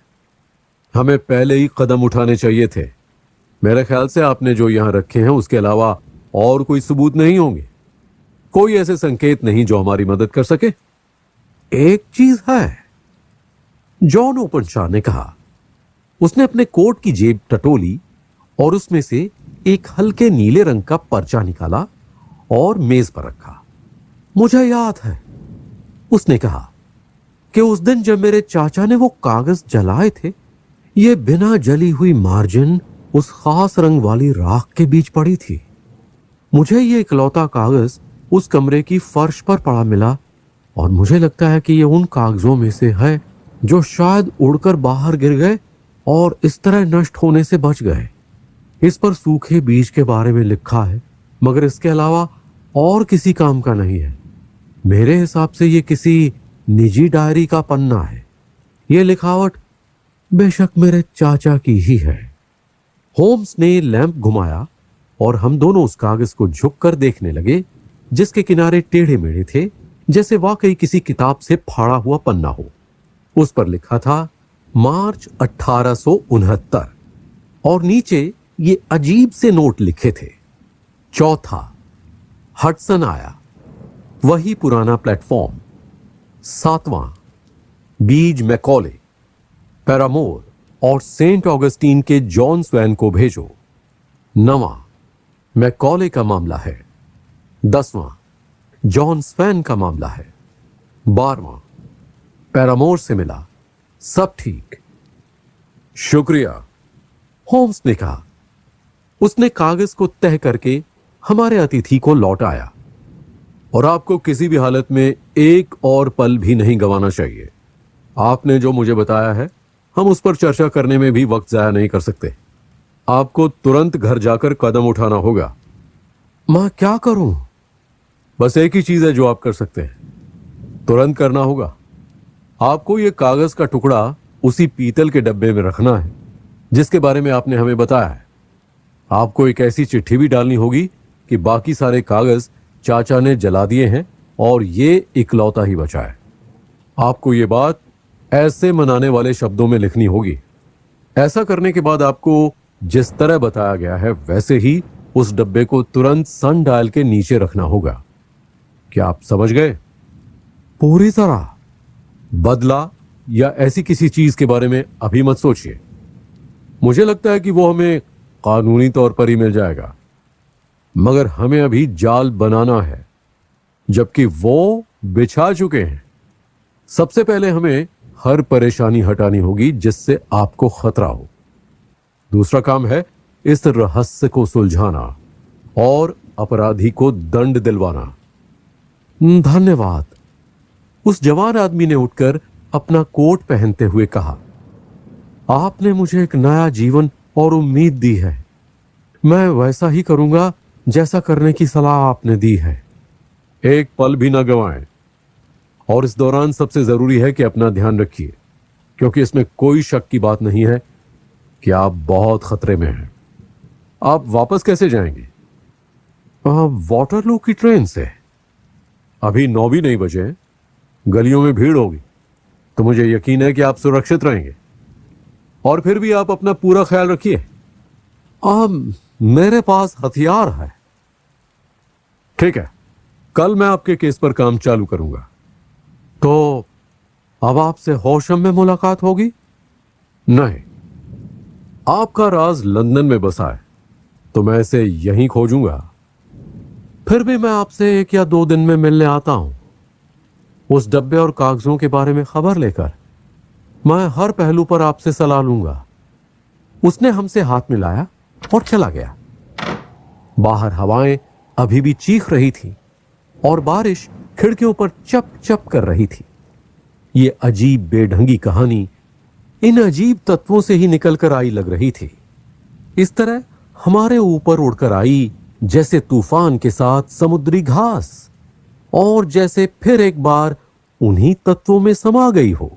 हमें पहले ही कदम उठाने चाहिए थे। मेरे ख्याल से आपने जो यहां रखे हैं उसके अलावा और कोई सबूत नहीं होंगे। कोई ऐसे संकेत नहीं जो हमारी मदद कर सके। एक चीज है, जॉन ओपनशॉ ने कहा। उसने अपने कोट की जेब टटोली और उसमें से एक हल्के नीले रंग का पर्चा निकाला और मेज पर रखा। मुझे याद है, उसने कहा, कि उस दिन जब मेरे चाचा ने वो कागज जलाए थे, ये बिना जली हुई मार्जिन उस खास रंग वाली राख के बीच पड़ी थी। मुझे ये इकलौता कागज उस कमरे की फर्श पर पड़ा मिला और मुझे लगता है कि ये उन कागजों में से है जो शायद उड़कर बाहर गिर गए और इस तरह नष्ट होने से बच गए। इस पर सूखे बीज के बारे में लिखा है, मगर इसके अलावा और किसी काम का नहीं है। मेरे हिसाब से ये किसी निजी डायरी का पन्ना है। यह लिखावट बेशक मेरे चाचा की ही है। होम्स ने लैंप घुमाया और हम दोनों उस कागज को झुककर देखने लगे जिसके किनारे टेढ़े मेढ़े थे, जैसे वाकई किसी किताब से फाड़ा हुआ पन्ना हो। उस पर लिखा था मार्च 1869 और नीचे ये अजीब से नोट लिखे थे। चौथा, हडसन आया, वही पुराना प्लेटफॉर्म। 7वां, बीज मैकॉले, पैरामोर और सेंट ऑगस्टीन के जॉन स्वैन को भेजो। 9वां, मैकॉले का मामला है। 10वां, जॉन स्वैन का मामला है। 12वां, पैरामोर से मिला, सब ठीक। शुक्रिया, होम्स ने कहा। उसने कागज को तह करके हमारे अतिथि को लौटाया। और आपको किसी भी हालत में एक और पल भी नहीं गंवाना चाहिए। आपने जो मुझे बताया है, हम उस पर चर्चा करने में भी वक्त जाया नहीं कर सकते। आपको तुरंत घर जाकर कदम उठाना होगा। मैं क्या करूं? बस एक ही चीज है जो आप कर सकते हैं, तुरंत करना होगा। आपको यह कागज का टुकड़ा उसी पीतल के डब्बे में रखना है जिसके बारे में आपने हमें बताया है। आपको एक ऐसी चिट्ठी भी डालनी होगी कि बाकी सारे कागज चाचा ने जला दिए हैं और ये इकलौता ही बचा है। आपको ये बात ऐसे मनाने वाले शब्दों में लिखनी होगी। ऐसा करने के बाद आपको जिस तरह बताया गया है वैसे ही उस डब्बे को तुरंत सन डायल के नीचे रखना होगा। क्या आप समझ गए? पूरी तरह। बदला या ऐसी किसी चीज के बारे में अभी मत सोचिए। मुझे लगता है कि वो हमें कानूनी तौर पर ही मिल जाएगा, मगर हमें अभी जाल बनाना है, जबकि वो बिछा चुके हैं। सबसे पहले हमें हर परेशानी हटानी होगी जिससे आपको खतरा हो। दूसरा काम है इस रहस्य को सुलझाना और अपराधी को दंड दिलवाना। धन्यवाद, उस जवान आदमी ने उठकर अपना कोट पहनते हुए कहा। आपने मुझे एक नया जीवन और उम्मीद दी है मैं वैसा ही करूंगा जैसा करने की सलाह आपने दी है। एक पल भी ना गंवाएं। और इस दौरान सबसे जरूरी है कि अपना ध्यान रखिए, क्योंकि इसमें कोई शक की बात नहीं है कि आप बहुत खतरे में हैं। आप वापस कैसे जाएंगे? वाटरलू की ट्रेन से। अभी 9 भी नहीं बजे हैं। गलियों में भीड़ होगी, तो मुझे यकीन है कि आप सुरक्षित रहेंगे। और फिर भी आप अपना पूरा ख्याल रखिए। मेरे पास हथियार है। ठीक है, कल मैं आपके केस पर काम चालू करूंगा। तो अब आपसे हौशम में मुलाकात होगी? नहीं, आपका राज लंदन में बसा है, तो मैं इसे यहीं खोजूंगा। फिर भी मैं आपसे 1 या 2 दिन में मिलने आता हूं, उस डब्बे और कागजों के बारे में खबर लेकर। मैं हर पहलू पर आपसे सलाह लूंगा। उसने हमसे हाथ मिलाया और चला गया। बाहर हवाएं अभी भी चीख रही थी और बारिश खिड़कियों पर चप चप कर रही थी। ये अजीब बेढंगी कहानी इन अजीब तत्वों से ही निकलकर आई लग रही थी। इस तरह हमारे ऊपर उड़कर आई जैसे तूफान के साथ समुद्री घास, और जैसे फिर एक बार उन्हीं तत्वों में समा गई हो।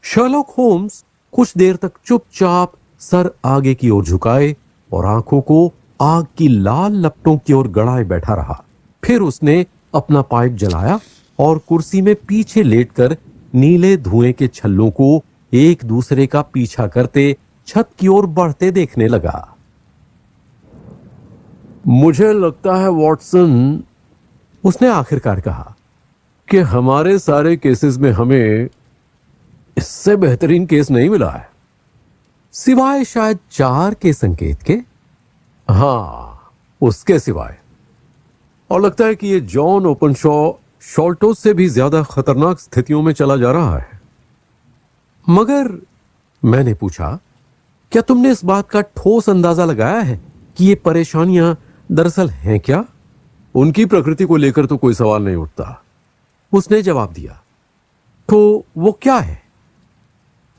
शर्लॉक होम्स कुछ देर तक चुपचाप सर आगे की ओर झुकाए और आंखों को आग की लाल लपटों की ओर गड़ाए बैठा रहा। फिर उसने अपना पाइप जलाया और कुर्सी में पीछे लेटकर नीले धुएं के छल्लों को एक दूसरे का पीछा करते छत की ओर बढ़ते देखने लगा। मुझे लगता है वॉटसन, उसने आखिरकार कहा, कि हमारे सारे केसेस में हमें इससे बेहतरीन केस नहीं मिला है, सिवाय शायद 4 के संकेत के। हाँ, उसके सिवाय। और लगता है कि ये जॉन ओपनशॉ शॉल्टोस से भी ज्यादा खतरनाक स्थितियों में चला जा रहा है। मगर मैंने पूछा, क्या तुमने इस बात का ठोस अंदाजा लगाया है कि ये परेशानियां दरअसल हैं क्या? उनकी प्रकृति को लेकर तो कोई सवाल नहीं उठता, उसने जवाब दिया। तो वो क्या है?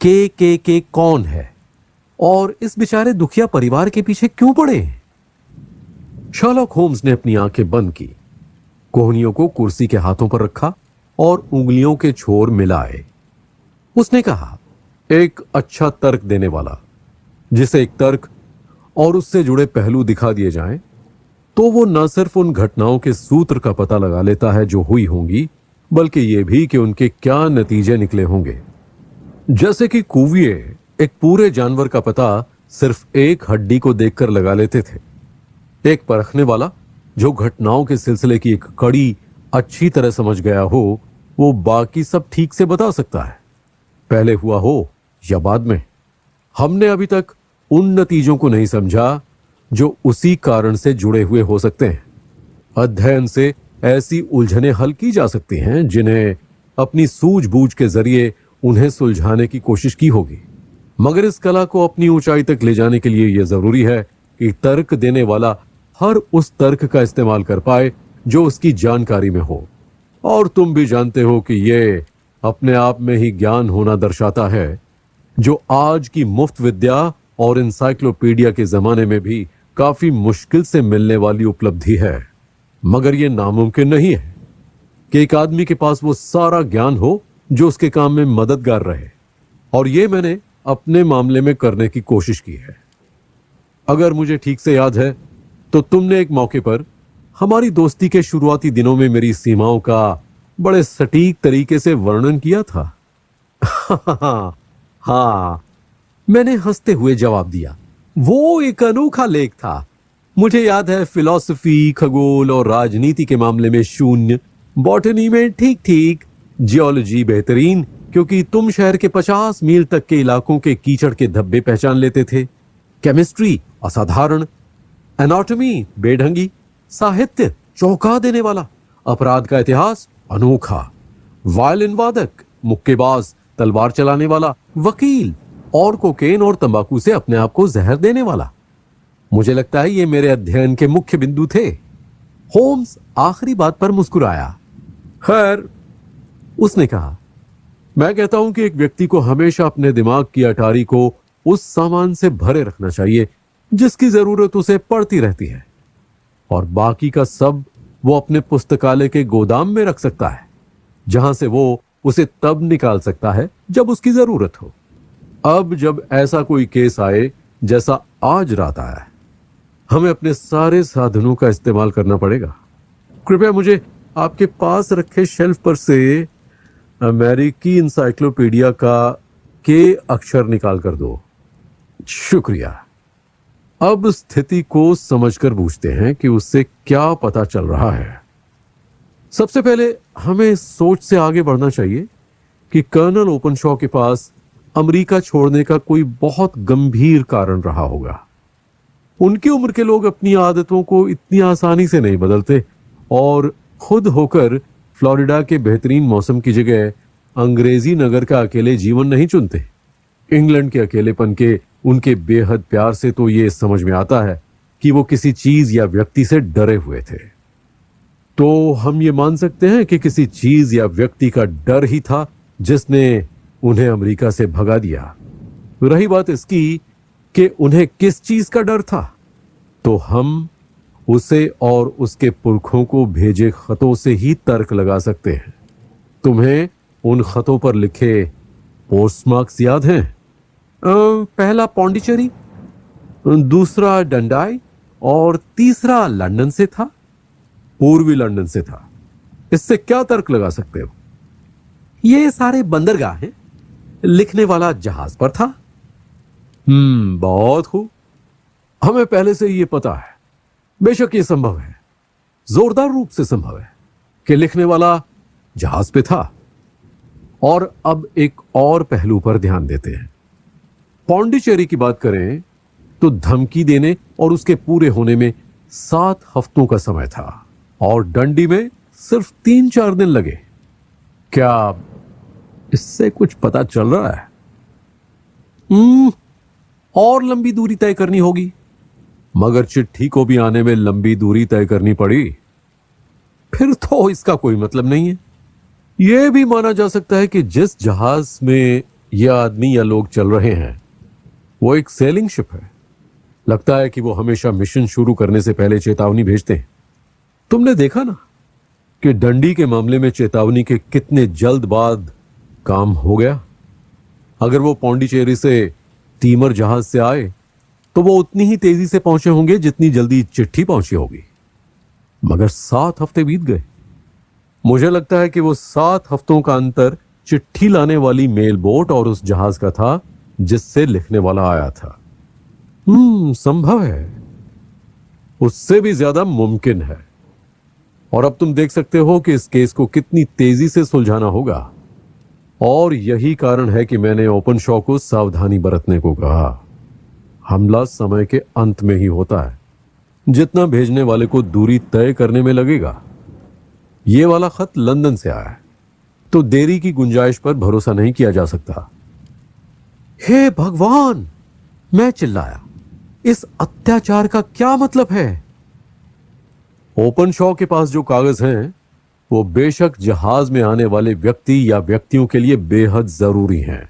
के कौन है और इस बेचारे दुखिया परिवार के पीछे क्यों पड़े? शर्लॉक होम्स ने अपनी आंखें बंद की, कोहनियों को कुर्सी के हाथों पर रखा और उंगलियों के छोर मिलाए। उसने कहा, एक अच्छा तर्क देने वाला, जिसे एक तर्क और उससे जुड़े पहलू दिखा दिए जाएं, तो वो न सिर्फ उन घटनाओं के सूत्र का पता लगा लेता है जो हुई होंगी, बल्कि यह भी कि उनके क्या नतीजे निकले होंगे। जैसे कि कुविए एक पूरे जानवर का पता सिर्फ एक हड्डी को देखकर लगा लेते थे। एक परखने वाला जो घटनाओं के सिलसिले की एक कड़ी अच्छी तरह समझ गया हो, वो बाकी सब ठीक से बता सकता है, पहले हुआ हो या बाद में। हमने अभी तक उन नतीजों को नहीं समझा जो उसी कारण से जुड़े हुए हो सकते हैं। अध्ययन से ऐसी उलझनें हल की जा सकती हैं जिन्हें अपनी सूझबूझ के जरिए उन्हें सुलझाने की कोशिश की होगी। मगर इस कला को अपनी ऊंचाई तक ले जाने के लिए यह जरूरी है कि तर्क देने वाला हर उस तर्क का इस्तेमाल कर पाए जो उसकी जानकारी में हो। और तुम भी जानते हो कि यह अपने आप में ही ज्ञान होना दर्शाता है, जो आज की मुफ्त विद्या और इंसाइक्लोपीडिया के जमाने में भी काफी मुश्किल से मिलने वाली उपलब्धि है। मगर यह नामुमकिन नहीं है कि एक आदमी के पास वो सारा ज्ञान हो जो उसके काम में मददगार रहे, और यह मैंने अपने मामले में करने की कोशिश की है। अगर मुझे ठीक से याद है तो तुमने एक मौके पर हमारी दोस्ती के शुरुआती दिनों में मेरी सीमाओं का बड़े सटीक तरीके से वर्णन किया था। हाँ, मैंने हंसते हुए जवाब दिया। वो एक अनोखा लेख था। मुझे याद है, फिलॉसफी, खगोल और राजनीति के मामले में 0, बॉटनी में ठीक ठीक, जियोलॉजी बेहतरीन, क्योंकि तुम शहर के 50 मील तक के इलाकों के कीचड़ के धब्बे पहचान लेते थे, केमिस्ट्री असाधारण, एनाटॉमी बेढंगी, साहित्य चौंका देने वाला, अपराध का इतिहास अनोखा, वायलिन वादक, मुक्केबाज, तलवार चलाने वाला, वकील और कोकेन और तंबाकू से अपने आप को जहर देने वाला। मुझे लगता है ये मेरे अध्ययन के मुख्य बिंदु थे। होम्स आखिरी बात पर मुस्कुराया। खैर, उसने कहा, मैं कहता हूं कि एक व्यक्ति को हमेशा अपने दिमाग की अटारी को उस सामान से भरे रखना चाहिए जिसकी जरूरत उसे पड़ती रहती है, और बाकी का सब वो अपने पुस्तकालय के गोदाम में रख सकता है, जहां से वो उसे तब निकाल सकता है जब उसकी जरूरत हो। अब जब ऐसा कोई केस आए जैसा आज रात आया है, हमें अपने सारे साधनों का इस्तेमाल करना पड़ेगा। कृपया मुझे आपके पास रखे शेल्फ पर से अमेरिकी इंसाइक्लोपीडिया का के अक्षर निकाल कर दो। शुक्रिया। अब स्थिति को समझकर पूछते हैं कि उससे क्या पता चल रहा है। सबसे पहले हमें सोच से आगे बढ़ना चाहिए कि कर्नल ओपनशॉ के पास अमेरिका छोड़ने का कोई बहुत गंभीर कारण रहा होगा। उनकी उम्र के लोग अपनी आदतों को इतनी आसानी से नहीं बदलते और खुद होकर फ्लोरिडा के बेहतरीन मौसम की जगह अंग्रेजी नगर का अकेले जीवन नहीं चुनते। इंग्लैंड के अकेलेपन के उनके बेहद प्यार से तो ये समझ में आता है कि वो किसी चीज या व्यक्ति से डरे हुए थे। तो हम ये मान सकते हैं कि किसी चीज या व्यक्ति का डर ही था जिसने उन्हें अमेरिका से भगा दिया। रही बात इसकी कि उन्हें किस चीज का डर था, तो हम उसे और उसके पुरखों को भेजे खतों से ही तर्क लगा सकते हैं। तुम्हें उन खतों पर लिखे पोस्टमार्क्स याद हैं? पहला पौंडीचेरी, दूसरा डंडाई और तीसरा लंदन से था, पूर्वी लंदन से था। इससे क्या तर्क लगा सकते हो? ये सारे बंदरगाह हैं। लिखने वाला जहाज पर था। बहुत खूब। हमें पहले से ये पता है, बेशक ये संभव है, जोरदार रूप से संभव है, कि लिखने वाला जहाज पे था। और अब एक और पहलू पर ध्यान देते हैं। पौंडीचेरी की बात करें तो धमकी देने और उसके पूरे होने में 7 हफ्तों का समय था, और डंडी में सिर्फ 3-4 दिन लगे। क्या इससे कुछ पता चल रहा है? और लंबी दूरी तय करनी होगी, मगर चिट्ठी को भी आने में लंबी दूरी तय करनी पड़ी। फिर तो इसका कोई मतलब नहीं है। यह भी माना जा सकता है कि जिस जहाज में यह आदमी या लोग चल रहे हैं वो एक सेलिंग शिप है। लगता है कि वो हमेशा मिशन शुरू करने से पहले चेतावनी भेजते हैं। तुमने देखा ना कि डंडी के मामले में चेतावनी के कितने जल्द बाद काम हो गया। अगर वो पौंडीचेरी से स्टीमर जहाज से आए तो वो उतनी ही तेजी से पहुंचे होंगे जितनी जल्दी चिट्ठी पहुंची होगी। मगर 7 हफ्ते बीत गए। मुझे लगता है कि वो 7 हफ्तों का अंतर चिट्ठी लाने वाली मेल बोट और उस जहाज का था जिससे लिखने वाला आया था। संभव है, उससे भी ज्यादा मुमकिन है। और अब तुम देख सकते हो कि इस केस को कितनी तेजी से सुलझाना होगा। और यही कारण है कि मैंने ओपनशॉ को सावधानी बरतने को कहा। हमला समय के अंत में ही होता है। जितना भेजने वाले को दूरी तय करने में लगेगा। यह वाला खत लंदन से आया है, तो देरी की गुंजाइश पर भरोसा नहीं किया जा सकता। हे भगवान, मैं चिल्लाया, इस अत्याचार का क्या मतलब है? ओपनशॉ के पास जो कागज हैं वो बेशक जहाज में आने वाले व्यक्ति या व्यक्तियों के लिए बेहद जरूरी हैं।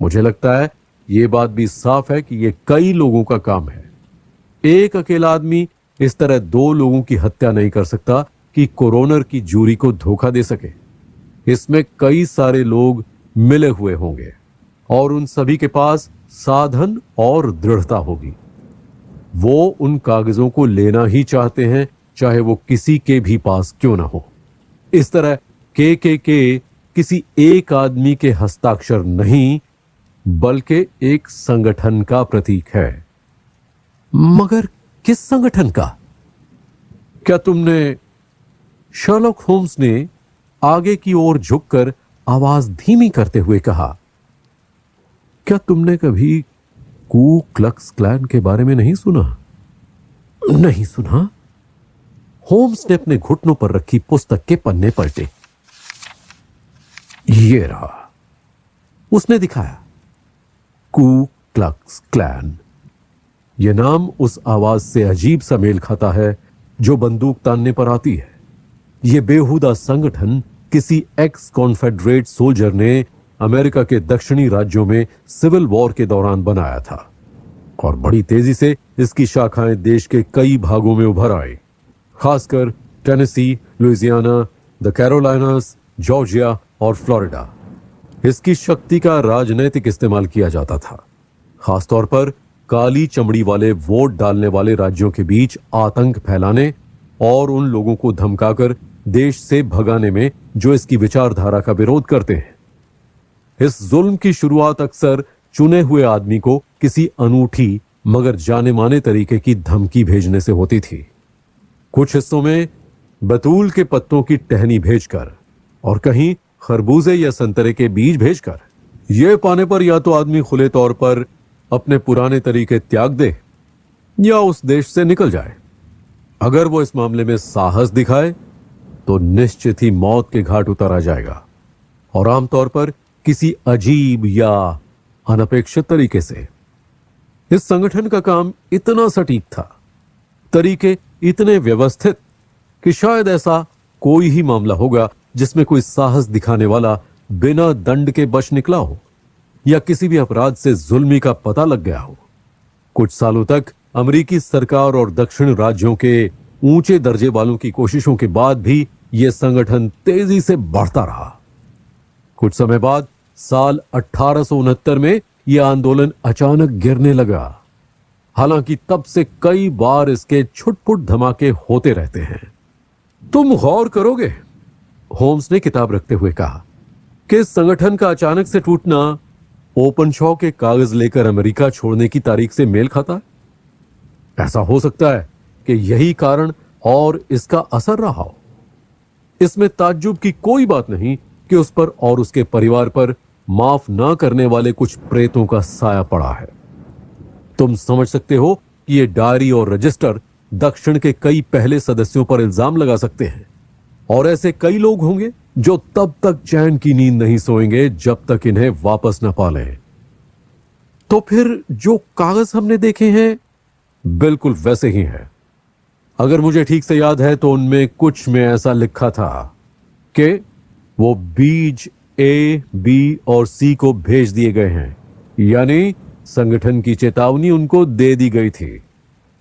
मुझे लगता है यह बात भी साफ है कि यह कई लोगों का काम है। एक अकेला आदमी इस तरह 2 लोगों की हत्या नहीं कर सकता कि कोरोनर की जूरी को धोखा दे सके। इसमें कई सारे लोग मिले हुए होंगे और उन सभी के पास साधन और दृढ़ता होगी। वो उन कागजों को लेना ही चाहते हैं, चाहे वो किसी के भी पास क्यों ना हो। इस तरह के किसी एक आदमी के हस्ताक्षर नहीं, बल्कि एक संगठन का प्रतीक है। मगर किस संगठन का? क्या तुमने शर्लॉक होम्स ने आगे की ओर झुककर आवाज धीमी करते हुए कहा, क्या तुमने कभी कू क्लक्स क्लैन के बारे में नहीं सुना? नहीं सुना? होम्स ने अपने घुटनों पर रखी पुस्तक के पन्ने पलटे। ये रहा। उसने दिखाया, कू क्लक्स क्लैन। यह नाम उस आवाज से अजीब सा मेल खाता है जो बंदूक तानने पर आती है। यह बेहुदा संगठन किसी एक्स कॉन्फेडरेट सोल्जर ने अमेरिका के दक्षिणी राज्यों में सिविल वॉर के दौरान बनाया था। और बड़ी तेजी से इसकी शाखाएं देश के कई भागों में उभर आई, खासकर टेनेसी, लुइसियाना, द कैरोलाइनास, जॉर्जिया और फ्लोरिडा। इसकी शक्ति का राजनीतिक इस्तेमाल किया जाता था, खासतौर पर काली चमड़ी वाले वोट डालने वाले राज्यों के बीच आतंक फैलाने और उन लोगों को धमकाकर देश से भगाने में जो इसकी विचारधारा का विरोध करते हैं। इस जुल्म की शुरुआत अक्सर चुने हुए आदमी को किसी अनूठी मगर जाने माने तरीके की धमकी भेजने से होती थी। कुछ हिस्सों में बतूल के पत्तों की टहनी भेजकर और कहीं खरबूजे या संतरे के बीज भेजकर। यह पाने पर या तो आदमी खुले तौर पर अपने पुराने तरीके त्याग दे या उस देश से निकल जाए। अगर वो इस मामले में साहस दिखाए तो निश्चित ही मौत के घाट उतारा जाएगा, और आमतौर पर किसी अजीब या अनपेक्षित तरीके से। इस संगठन का काम इतना सटीक था, तरीके इतने व्यवस्थित कि शायद ऐसा कोई ही मामला होगा जिसमें कोई साहस दिखाने वाला बिना दंड के बच निकला हो या किसी भी अपराध से जुल्मी का पता लग गया हो। कुछ सालों तक अमेरिकी सरकार और दक्षिण राज्यों के ऊंचे दर्जे वालों की कोशिशों के बाद भी यह संगठन तेजी से बढ़ता रहा। कुछ समय बाद साल 1869 में यह आंदोलन अचानक गिरने लगा। हालांकि तब से कई बार इसके छुटपुट धमाके होते रहते हैं। तुम गौर करोगे, होम्स ने किताब रखते हुए कहा, कि इस संगठन का अचानक से टूटना ओपनशॉ के कागज लेकर अमेरिका छोड़ने की तारीख से मेल खाता है। ऐसा हो सकता है कि यही कारण और इसका असर रहा हो। इसमें ताज्जुब की कोई बात नहीं कि उस पर और उसके परिवार पर माफ ना करने वाले कुछ प्रेतों का साया पड़ा है। तुम समझ सकते हो कि ये डायरी और रजिस्टर दक्षिण के कई पहले सदस्यों पर इल्जाम लगा सकते हैं, और ऐसे कई लोग होंगे जो तब तक चैन की नींद नहीं सोएंगे जब तक इन्हें वापस न पा लें। तो फिर जो कागज हमने देखे हैं बिल्कुल वैसे ही हैं। अगर मुझे ठीक से याद है तो उनमें कुछ में ऐसा लिखा था कि वो बीज ए, बी और सी को भेज दिए गए हैं, यानी संगठन की चेतावनी उनको दे दी गई थी।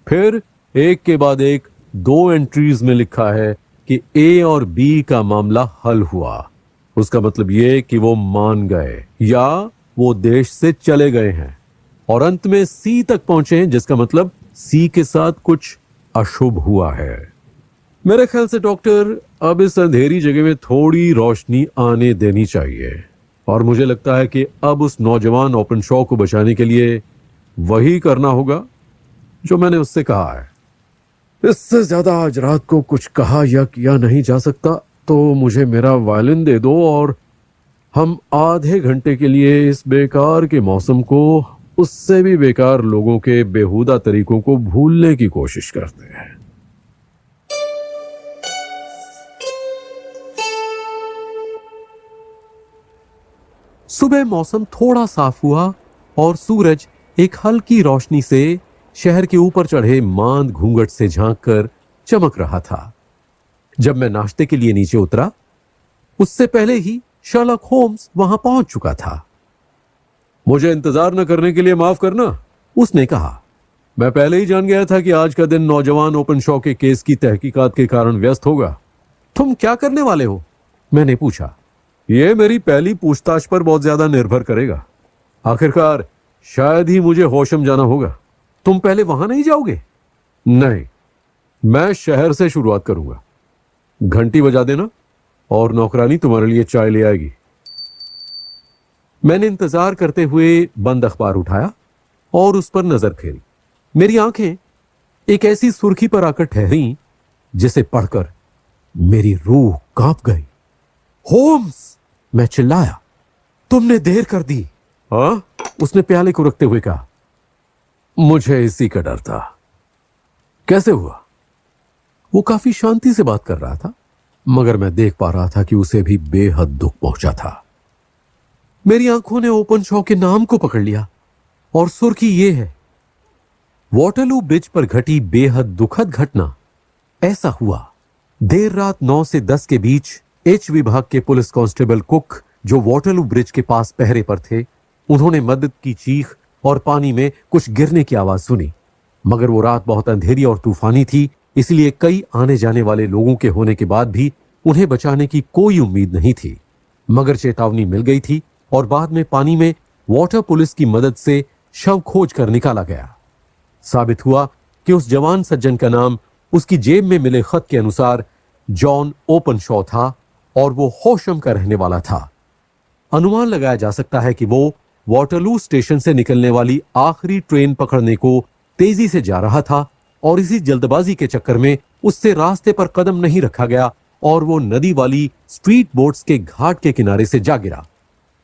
फिर एक के बाद एक 2 एंट्रीज में लिखा है कि ए और बी का मामला हल हुआ। उसका मतलब यह कि वो मान गए या वो देश से चले गए हैं, और अंत में सी तक पहुंचे हैं, जिसका मतलब सी के साथ कुछ अशुभ हुआ है। मेरे ख्याल से डॉक्टर, अब इस अंधेरी जगह में थोड़ी रोशनी आने देनी चाहिए, और मुझे लगता है कि अब उस नौजवान ओपनशॉ को बचाने के लिए वही करना होगा जो मैंने उससे कहा है। इससे ज्यादा आज रात को कुछ कहा या किया नहीं जा सकता, तो मुझे मेरा वायलिन दे दो और हम आधे घंटे के लिए इस बेकार के मौसम को उससे भी बेकार लोगों के बेहुदा तरीकों को भूलने की कोशिश करते हैं। सुबह मौसम थोड़ा साफ हुआ और सूरज एक हल्की रोशनी से शहर के ऊपर चढ़े मांद घूंघट से झांककर चमक रहा था। जब मैं नाश्ते के लिए नीचे उतरा, उससे पहले ही शर्लॉक होम्स वहां पहुंच चुका था। मुझे इंतजार न करने के लिए माफ करना, उसने कहा। मैं पहले ही जान गया था कि आज का दिन नौजवान ओपनशॉ के केस की तहकीकात के कारण व्यस्त होगा। तुम क्या करने वाले हो? मैंने पूछा। यह मेरी पहली पूछताछ पर बहुत ज्यादा निर्भर करेगा। आखिरकार शायद ही मुझे होशम जाना होगा। तुम पहले वहां नहीं जाओगे? नहीं, मैं शहर से शुरुआत करूंगा। घंटी बजा देना और नौकरानी तुम्हारे लिए चाय ले आएगी। मैंने इंतजार करते हुए बंद अखबार उठाया और उस पर नजर फेरी। मेरी आंखें एक ऐसी सुर्खी पर आकर ठहरी जिसे पढ़कर मेरी रूह कांप गई। होम्स! मैं चिल्लाया। तुमने देर कर दी। हाँ? उसने प्याले को रखते हुए कहा। मुझे इसी का डर था। कैसे हुआ? वो काफी शांति से बात कर रहा था, मगर मैं देख पा रहा था कि उसे भी बेहद दुख पहुंचा था। मेरी आंखों ने ओपनशॉ के नाम को पकड़ लिया और सुर्खी ये है, वॉटरलू ब्रिज पर घटी बेहद दुखद घटना। ऐसा हुआ, देर रात 9 से 10 के बीच एच विभाग के पुलिस कांस्टेबल कुक, जो वॉटरलू ब्रिज के पास पहरे पर थे, उन्होंने मदद की चीख और पानी में कुछ गिरने की आवाज सुनी, मगर वो रात बहुत अंधेरी और तूफानी थी, इसलिए कई आने जाने वाले लोगों के होने के बाद भी उन्हें बचाने की कोई उम्मीद नहीं थी। मगर चेतावनी मिल गई थी और बाद में पानी में वाटर पुलिस की मदद से शव खोज कर निकाला गया। साबित हुआ कि उस जवान सज्जन का नाम उसकी जेब में मिले खत के अनुसार जॉन ओपनशॉ था और वो होशम का रहने वाला था। अनुमान लगाया जा सकता है कि वो वाटरलू स्टेशन से निकलने वाली आखिरी ट्रेन पकड़ने को तेजी से जा रहा था और इसी जल्दबाजी के चक्कर में उससे रास्ते पर कदम नहीं रखा गया और वो नदी वाली स्ट्रीट बोट्स के घाट के किनारे से जा गिरा।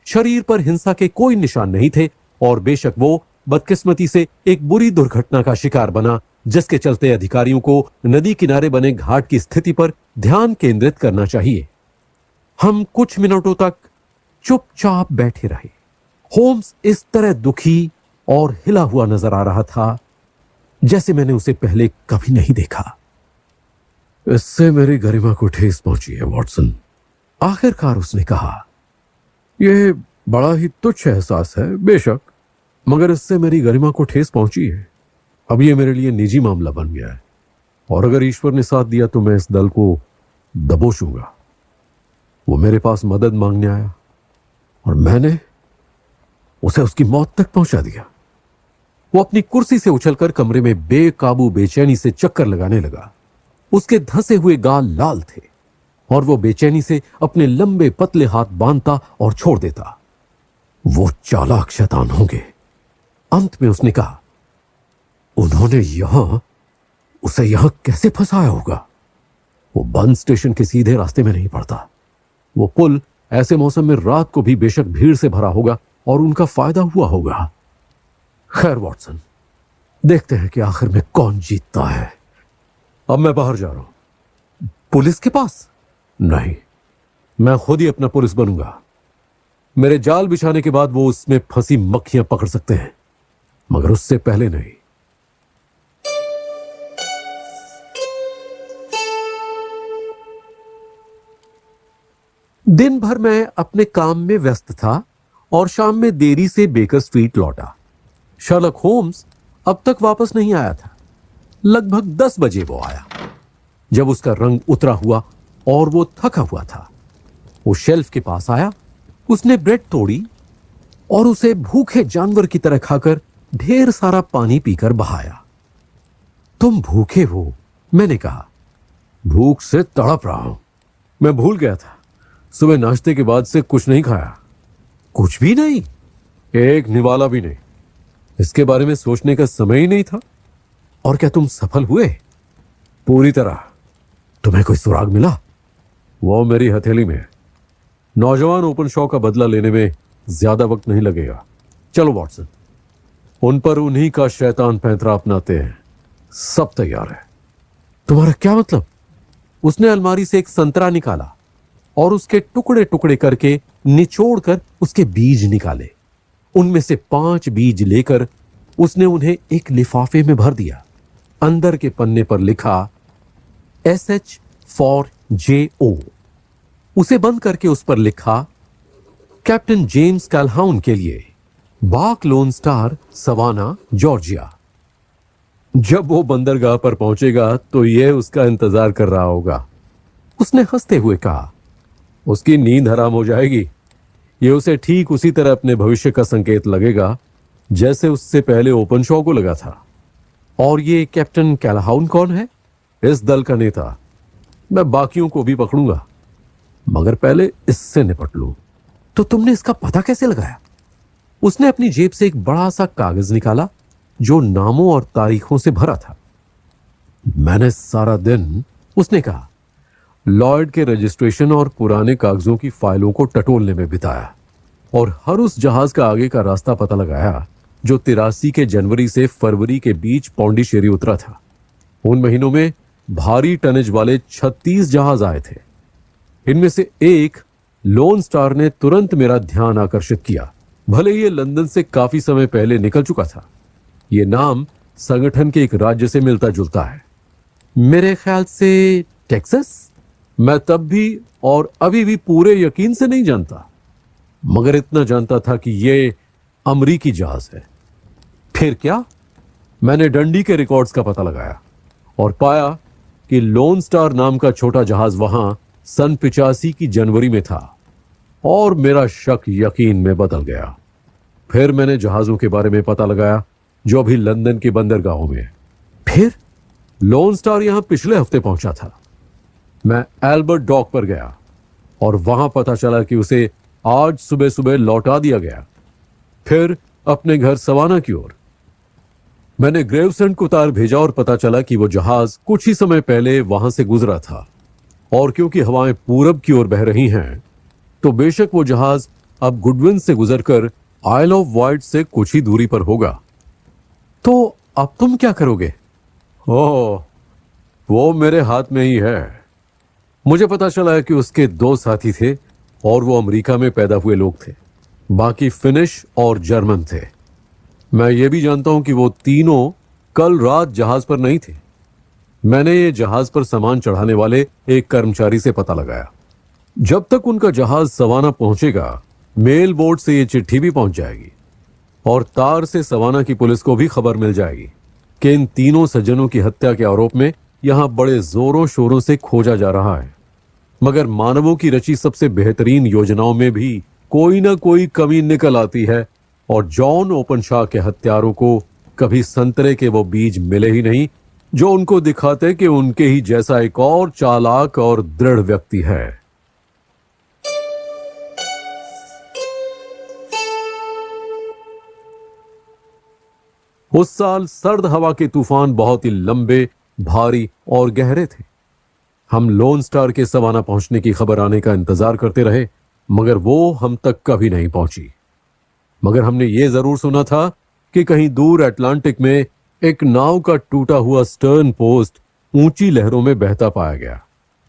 शरीर पर हिंसा के कोई निशान नहीं थे और बेशक वो बदकिस्मती से एक बुरी दुर्घटना का शिकार बना, जिसके चलते अधिकारियों को नदी किनारे बने घाट की स्थिति पर ध्यान केंद्रित करना चाहिए। हम कुछ मिनटों तक चुपचाप बैठे रहे। होम्स इस तरह दुखी और हिला हुआ नजर आ रहा था जैसे मैंने उसे पहले कभी नहीं देखा। इससे मेरी गरिमा को ठेस पहुंची है वॉटसन, आखिरकार उसने कहा। यह बड़ा ही तुच्छ एहसास है बेशक, मगर इससे मेरी गरिमा को ठेस पहुंची है। अब यह मेरे लिए निजी मामला बन गया है और अगर ईश्वर ने साथ दिया तो मैं इस दल को दबोचूंगा। वो मेरे पास मदद मांगने आया और मैंने उसे उसकी मौत तक पहुंचा दिया। वो अपनी कुर्सी से उछलकर कमरे में बेकाबू बेचैनी से चक्कर लगाने लगा। उसके धंसे हुए गाल लाल थे और वो बेचैनी से अपने लंबे पतले हाथ बांधता और छोड़ देता। वो चालाक शैतान होंगे, अंत में उसने कहा। उन्होंने उसे यहां कैसे फंसाया होगा? वो बंद स्टेशन के सीधे रास्ते में नहीं पड़ता। वो पुल ऐसे मौसम में रात को भी बेशक भीड़ से भरा होगा और उनका फायदा हुआ होगा। खैर वॉटसन, देखते हैं कि आखिर में कौन जीतता है। अब मैं बाहर जा रहा हूं। पुलिस के पास? नहीं, मैं खुद ही अपना पुलिस बनूंगा। मेरे जाल बिछाने के बाद वो उसमें फंसी मक्खियां पकड़ सकते हैं, मगर उससे पहले नहीं। दिन भर मैं अपने काम में व्यस्त था और शाम में देरी से बेकर स्ट्रीट लौटा। शर्लक होम्स अब तक वापस नहीं आया था। लगभग 10 बजे वो आया, जब उसका रंग उतरा हुआ और वो थका हुआ था। वो शेल्फ के पास आया, उसने ब्रेड तोड़ी और उसे भूखे जानवर की तरह खाकर ढेर सारा पानी पीकर बहाया। तुम भूखे हो? मैंने कहा। भूख से तड़प रहा हूं। मैं भूल गया था, सुबह नाश्ते के बाद से कुछ नहीं खाया। कुछ भी नहीं? एक निवाला भी नहीं। इसके बारे में सोचने का समय ही नहीं था। और क्या तुम सफल हुए? पूरी तरह। तुम्हें कोई सुराग मिला? वो मेरी हथेली में है। नौजवान ओपनशॉ का बदला लेने में ज्यादा वक्त नहीं लगेगा। चलो वॉटसन, उन पर उन्हीं का शैतान पैंतरा अपनाते हैं। सब तैयार है। तुम्हारा क्या मतलब? उसने अलमारी से एक संतरा निकाला और उसके टुकड़े टुकड़े करके निचोड़कर उसके बीज निकाले। उनमें से 5 बीज लेकर उसने उन्हें एक लिफाफे में भर दिया। अंदर के पन्ने पर लिखा SH फॉर JO। उसे बंद करके उस पर लिखा कैप्टन जेम्स कैलहाउन के लिए, बाक लोन स्टार, सवाना, जॉर्जिया। जब वो बंदरगाह पर पहुंचेगा तो यह उसका इंतजार कर रहा होगा। उसने हंसते हुए कहा। उसकी नींद हराम हो जाएगी। यह उसे ठीक उसी तरह अपने भविष्य का संकेत लगेगा जैसे उससे पहले ओपनशॉ को लगा था। और ये कैप्टन कैलहाउन कौन है? इस दल का नेता। मैं बाकियों को भी पकड़ूंगा, मगर पहले इससे निपट लूं। तो तुमने इसका पता कैसे लगाया? उसने अपनी जेब से एक बड़ा सा कागज निकाला जो नामों और तारीखों से भरा था। मैंने सारा दिन, उसने कहा, लॉयड के रजिस्ट्रेशन और पुराने कागजों की फाइलों को टटोलने में बिताया और हर उस जहाज का आगे का रास्ता पता लगाया जो 83 के जनवरी से फरवरी के बीच पौंडीचेरी उतरा था। उन महीनों में भारी टनेज वाले 36 जहाज आए थे। इनमें से एक लोन स्टार ने तुरंत मेरा ध्यान आकर्षित किया, भले ही ये लंदन से काफी समय पहले निकल चुका था। ये नाम संगठन के एक राज्य से मिलता जुलता है, मेरे ख्याल से टेक्सास। मैं तब भी और अभी भी पूरे यकीन से नहीं जानता, मगर इतना जानता था कि यह अमरीकी जहाज है। फिर क्या? मैंने डंडी के रिकॉर्ड्स का पता लगाया और पाया कि लोन स्टार नाम का छोटा जहाज वहां सन 85 की जनवरी में था और मेरा शक यकीन में बदल गया। फिर मैंने जहाजों के बारे में पता लगाया जो अभी लंदन के बंदरगाहों में है। फिर लोन स्टार यहां पिछले हफ्ते पहुंचा था। मैं एल्बर्ट डॉक पर गया और वहां पता चला कि उसे आज सुबह सुबह लौटा दिया गया। फिर अपने घर सवाना की ओर मैंने ग्रेवसेंड को तार भेजा और पता चला कि वो जहाज कुछ ही समय पहले वहां से गुजरा था और क्योंकि हवाएं पूरब की ओर बह रही हैं तो बेशक वो जहाज अब गुडविन से गुजरकर आइल ऑफ वाइट से कुछ ही दूरी पर होगा। तो अब तुम क्या करोगे? ओह, वो मेरे हाथ में ही है। मुझे पता चला है कि उसके 2 साथी थे और वो अमेरिका में पैदा हुए लोग थे, बाकी फिनिश और जर्मन थे। मैं ये भी जानता हूं कि वो तीनों कल रात जहाज पर नहीं थे। मैंने ये जहाज पर सामान चढ़ाने वाले एक कर्मचारी से पता लगाया। जब तक उनका जहाज सवाना पहुंचेगा मेल बोट से ये चिट्ठी भी पहुंच जाएगी और तार से सवाना की पुलिस को भी खबर मिल जाएगी कि इन तीनों सज्जनों की हत्या के आरोप में यहां बड़े जोरों शोरों से खोजा जा रहा है। मगर मानवों की रची सबसे बेहतरीन योजनाओं में भी कोई ना कोई कमी निकल आती है और जॉन ओपनशाह के हत्यारों को कभी संतरे के वो बीज मिले ही नहीं जो उनको दिखाते कि उनके ही जैसा एक और चालाक और दृढ़ व्यक्ति है। उस साल सर्द हवा के तूफान बहुत ही लंबे, भारी और गहरे थे। हम लोन स्टार के सवाना पहुंचने की खबर आने का इंतजार करते रहे मगर वो हम तक कभी नहीं पहुंची। मगर हमने ये जरूर सुना था कि कहीं दूर अटलांटिक में एक नाव का टूटा हुआ स्टर्न पोस्ट ऊंची लहरों में बहता पाया गया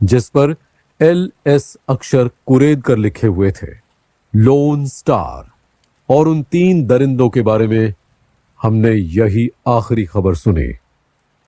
जिस पर LS अक्षर कुरेद कर लिखे हुए थे, लोन स्टार। और उन 3 दरिंदों के बारे में हमने यही आखिरी खबर सुनी।